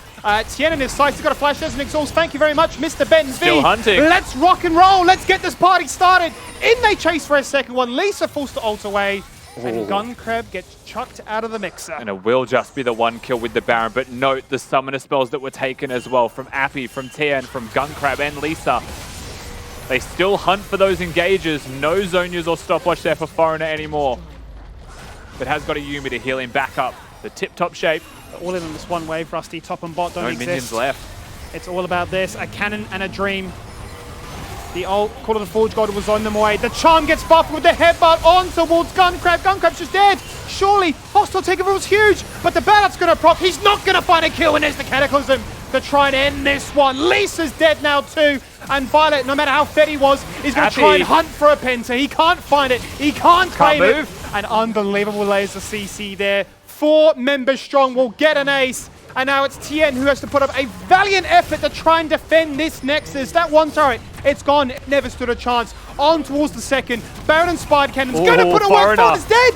Tien in his sights. He's got a flash. There's an exhaust. Thank you very much, Mr. Ben V. Still hunting. Let's rock and roll. Let's get this party started. In they chase for a second one. Lisa forced to ult away. And Gunkrab gets chucked out of the mixer. And it will just be the 1 kill with the Baron, but note the summoner spells that were taken as well from Appy, from Tien, from Gunkrab and Lisa. They still hunt for those engages. No Zonias or stopwatch there for Foreigner anymore. But has got a Yumi to heal him back up. The tip-top shape. All in on this one wave, Rusty. Top and bot don't No exist. minions left. It's all about this. A cannon and a dream. The old Call of the Forge God was on them way. The charm gets buffed with the headbutt on towards Gunkrab. Gunkrab's just dead. Surely, hostile takeover was huge, but the Ballot's going to proc. He's not going to find a kill, and there's the Cataclysm to try and end this one. Lisa's dead now too, and Violet, no matter how fed he was, is going to try and hunt for a Penta. He can't find it. He can't claim it. An unbelievable laser CC there. 4 members strong will get an ace. And now it's Tien who has to put up a valiant effort to try and defend this Nexus. That one turret, it's gone. It never stood a chance. On towards the second. Baron and Spied Cannon's going to put it away. Foreigner's dead.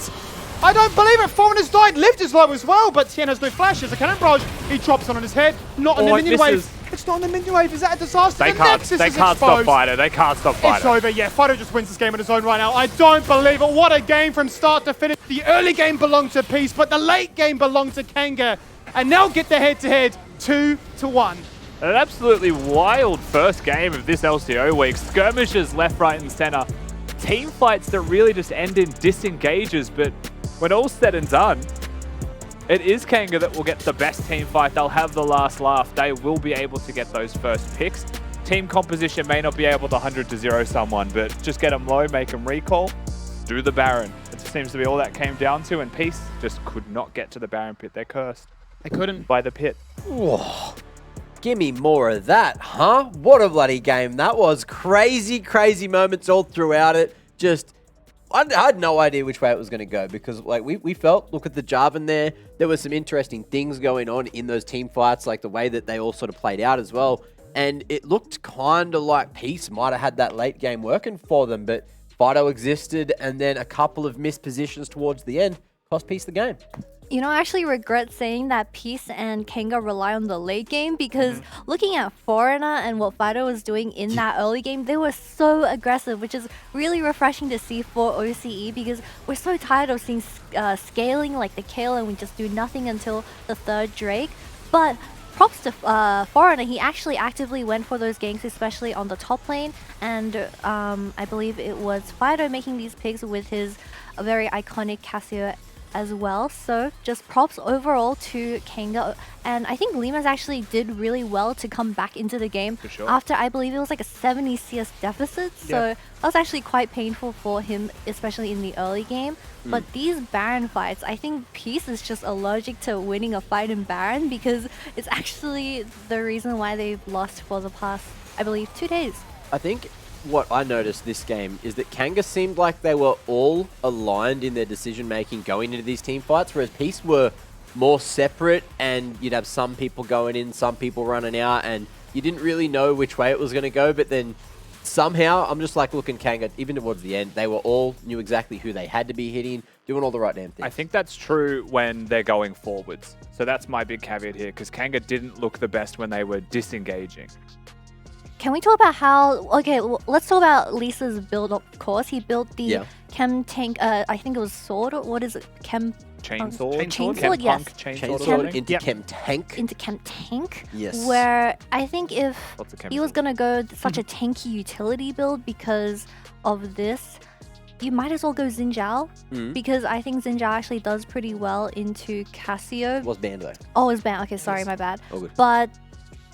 I don't believe it. Foreigner's died. Lived as low as well, but Tien has no flashes. A cannon barrage. He drops on his head. Not on the minion wave. It's not on the minion wave. Is that a disaster? They can't stop Fido. They can't stop Fido. It's over. Yeah, Fido just wins this game on his own right now. I don't believe it. What a game from start to finish. The early game belonged to Peace, but the late game belonged to Kanga. And now get the head-to-head 2-1. An absolutely wild first game of this LCO week. Skirmishes left, right, and center. Team fights that really just end in disengages, but when all's said and done, it is Kanga that will get the best team fight. They'll have the last laugh. They will be able to get those first picks. Team composition may not be able to 100-0 someone, but just get them low, make them recall, do the Baron. It seems to be all that came down to, and Peace just could not get to the Baron pit. They're cursed. They couldn't. By the pit. Whoa. Give me more of that, huh? What a bloody game that was. Crazy, crazy moments all throughout it. Just, I had no idea which way it was going to go because like we felt, look at the Jarvan there. There were some interesting things going on in those team fights, like the way that they all sort of played out as well. And it looked kind of like Peace might have had that late game working for them, but Fido existed and then a couple of missed positions towards the end cost Peace the game. You know, I actually regret saying that Peace and Kanga rely on the late game because looking at Foreigner and what Fido was doing in that early game, they were so aggressive, which is really refreshing to see for OCE because we're so tired of seeing scaling like the Kale and we just do nothing until the third Drake. But props to Foreigner, he actually actively went for those ganks, especially on the top lane, and I believe it was Fido making these picks with his very iconic Casio as well. So just props overall to Kanga, and I think Limas actually did really well to come back into the game after I believe it was like a 70 CS deficit, so that was actually quite painful for him, especially in the early game. But these Baron fights, I think Peace is just allergic to winning a fight in Baron because it's actually the reason why they've lost for the past, I believe, 2 days. I think what I noticed this game is that Kanga seemed like they were all aligned in their decision making going into these team fights, whereas Peace were more separate and you'd have some people going in, some people running out, and you didn't really know which way it was going to go. But then somehow, I'm just like looking Kanga, even towards the end, they were all knew exactly who they had to be hitting, doing all the right damn things. I think that's true when they're going forwards. So that's my big caveat here, because Kanga didn't look the best when they were disengaging. Can we talk about how, okay, let's talk about Lisa's build, of course. He built the Chem Tank, I think it was Sword, or what is it? Chainsaw? Chainsaw, yes. Chainsaw into Chem Tank. Into Chem Tank. Yes. Where I think if he was going to go such a tanky utility build because of this, you might as well go Xin Zhao, because I think Xin Zhao actually does pretty well into Casio. It was banned though. Oh, it was banned. Okay, sorry, my bad. All good. But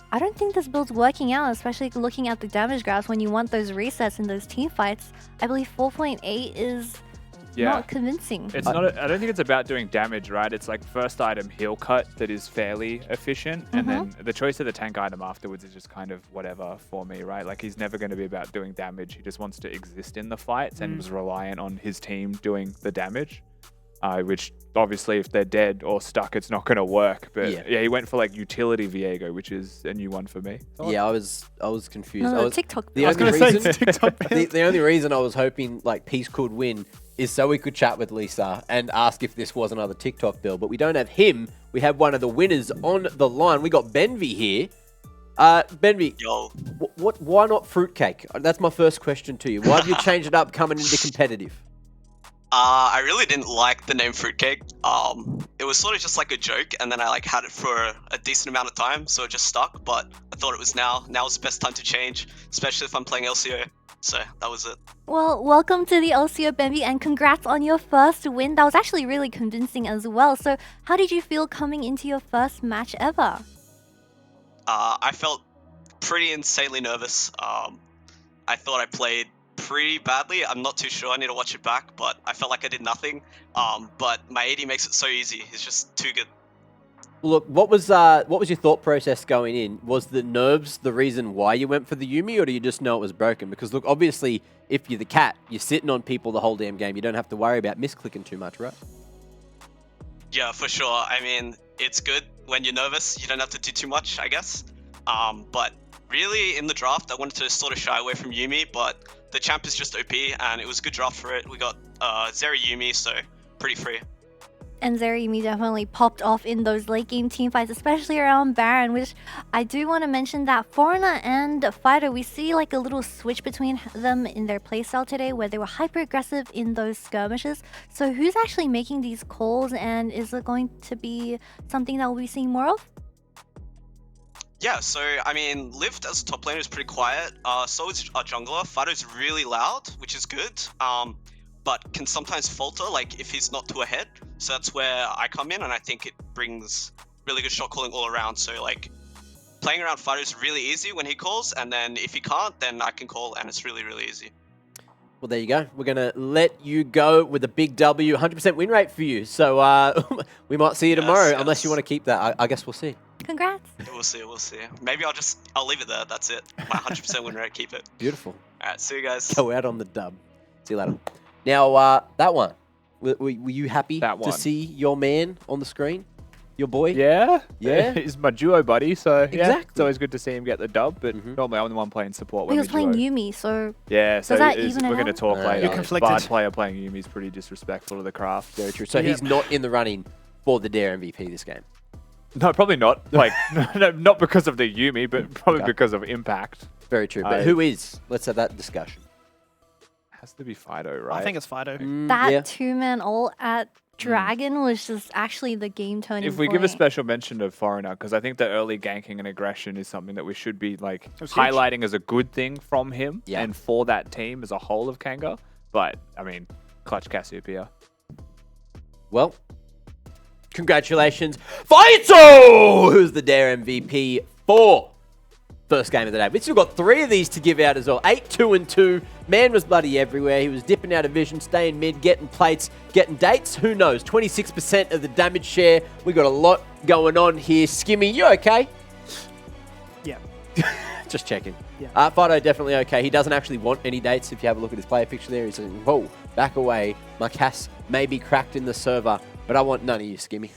I don't think this build's working out, especially looking at the damage graphs when you want those resets in those team fights. I believe 4.8 is not convincing. It's not. I don't think it's about doing damage, right? It's like first item heal cut that is fairly efficient, and then the choice of the tank item afterwards is just kind of whatever for me, right? Like he's never going to be about doing damage. He just wants to exist in the fights and was reliant on his team doing the damage. Which obviously if they're dead or stuck, it's not going to work. But yeah, he went for like utility Viego, which is a new one for me. Yeah, I was confused. No, TikTok. The only reason I was hoping like Peace could win is so we could chat with Lisa and ask if this was another TikTok build. But we don't have him. We have one of the winners on the line. We got Benvi here. Benvi, why not fruitcake? That's my first question to you. Why have you changed it up coming into competitive? I really didn't like the name Fruitcake. It was sort of just like a joke, and then I like had it for a decent amount of time, so it just stuck. But I thought it was now is the best time to change, especially if I'm playing LCO. So that was it. Well, welcome to the LCO, Bambi, and congrats on your first win. That was actually really convincing as well. So how did you feel coming into your first match ever? I felt pretty insanely nervous. I thought I played pretty badly. I'm not too sure. I need to watch it back, but I felt like I did nothing. But my AD makes it so easy. He's just too good. Look, what was your thought process going in? Was the nerves the reason why you went for the Yuumi, or do you just know it was broken? Because look, obviously, if you're the cat, you're sitting on people the whole damn game. You don't have to worry about misclicking too much, right? Yeah, for sure. I mean, it's good when you're nervous. You don't have to do too much, I guess. But really, in the draft, I wanted to sort of shy away from Yuumi, but the champ is just OP, and it was a good draft for it. We got Zeri Yuumi, so pretty free. And Zerimi definitely popped off in those late game team fights, especially around Baron, which I do want to mention that Foreigner and Fighter, we see like a little switch between them in their playstyle today where they were hyper aggressive in those skirmishes. So who's actually making these calls, and is it going to be something that we'll be seeing more of? Yeah, so I mean, Lift as a top laner is pretty quiet. So is our jungler. Fido's really loud, which is good. But can sometimes falter, like if he's not too ahead. So that's where I come in, and I think it brings really good shot calling all around. So like playing around Fido is really easy when he calls, and then if he can't, then I can call, and it's really, really easy. Well, there you go. We're going to let you go with a big W, 100% win rate for you. So we might see you tomorrow, unless you want to keep that. I guess we'll see. Congrats. We'll see, we'll see. Maybe I'll leave it there. That's it. My 100% win rate, keep it. Beautiful. All right, see you guys. Go out on the dub. See you later. Now, that one. Were you happy to see your man on the screen? Your boy? Yeah. Yeah? He's my duo buddy, so yeah. Exactly. It's always good to see him get the dub, but normally I'm the one playing support when He we was playing duo. Yuumi, so Yeah, so that even it we're going to out? talk later. You're conflicted. Bard player playing Yuumi is pretty disrespectful to the craft. Very true. So he's not in the running for the Dare MVP this game. No, probably not. Like, not because of the Yuumi, but probably Okay. because of impact. Very true. But who is? Let's have that discussion. Has to be Fido, right? I think it's Fido. that yeah. two-man ult at Dragon was just actually the game-turning If we give a point. special mention to Foreigner, because I think the early ganking and aggression is something that we should be like was huge. highlighting as a good thing from him Yeah. and for that team as a whole of Kanga. But, I mean, clutch Cassiopeia. Well, congratulations, Faito, who's the Dare MVP for first game of the day. We've still got 3 of these to give out as well. 8, 2, and 2. Man was bloody everywhere. He was dipping out of vision, staying mid, getting plates, getting dates. Who knows? 26% of the damage share. We got a lot going on here. Skimmy, you okay? Yeah. Just checking. Yeah. Fido definitely okay. He doesn't actually want any dates. If you have a look at his player picture there, he's saying, whoa, back away. My Cass may be cracked in the server, but I want none of you, Skimmy.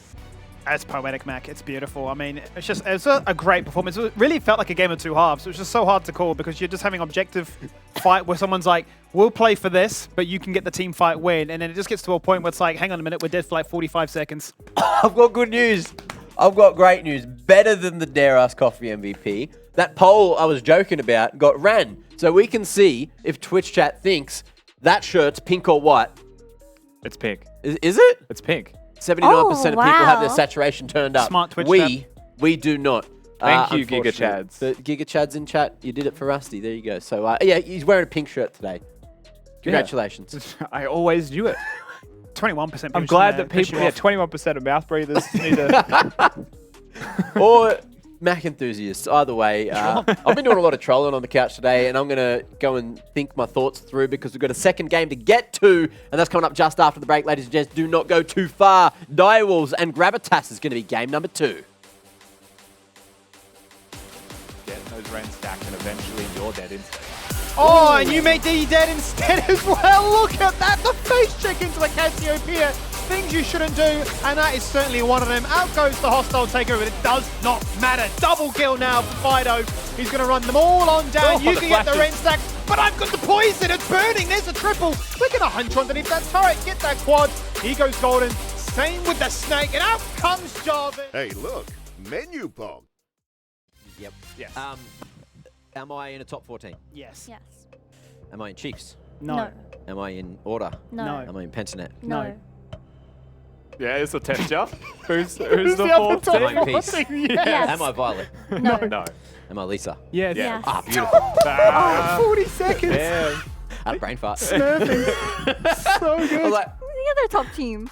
It's poetic, Mac. It's beautiful. I mean, it's a great performance. It really felt like a game of two halves. It was just so hard to call because you're just having objective fight where someone's like, we'll play for this, but you can get the team fight win. And then it just gets to a point where it's like, hang on a minute, we're dead for like 45 seconds. I've got good news. I've got great news. Better than the Dare Us Coffee MVP. That poll I was joking about got ran. So we can see if Twitch chat thinks that shirt's pink or white. It's pink. Is it? It's pink. 79% of people have their wow. saturation turned up. Smart Twitch We do not. Thank you, Giga unfortunately. Chads. The Giga Chads in chat, you did it for Rusty. There you go. So, yeah, he's wearing a pink shirt today. Congratulations. I always knew it. 21%. I'm glad that people, 21% of mouth breathers need to... Or Mac enthusiasts. Either way, I've been doing a lot of trolling on the couch today, and I'm going to go and think my thoughts through because we've got a second game to get to, and that's coming up just after the break, ladies and gents. Do not go too far. Direwolves and Gravitas is going to be game number 2. Get those Rens stacked and eventually you're dead instead. Oh, and you made D dead instead as well. Look at that. The face check into the Cassiopeia. Things you shouldn't do, and that is certainly one of them. Out goes the hostile takeover, but it does not matter. Double kill now for Fido. He's going to run them all on down. You the can get the flashes. Ren stack, but I've got the poison. It's burning. There's a triple. We're going to hunch underneath that turret. Get that quad. He goes golden. Same with the snake, and out comes Jarvan. Hey, look, menu pog. Yep. Yes. Am I in a top 14? Yes. Yes. Am I in Chiefs? No. Am I in Order? No. No. Am I in Pentanet? No. Yeah, it's a texture. Who's the the other fourth top team? Am I Peace? Yes. Yes. Am I Violet? No. No. Am I Lisa? Yes. Yes. Ah, beautiful. Oh, 40 seconds. Yeah. I had a brain fart. Smurfing. So I good. was like, The other top team.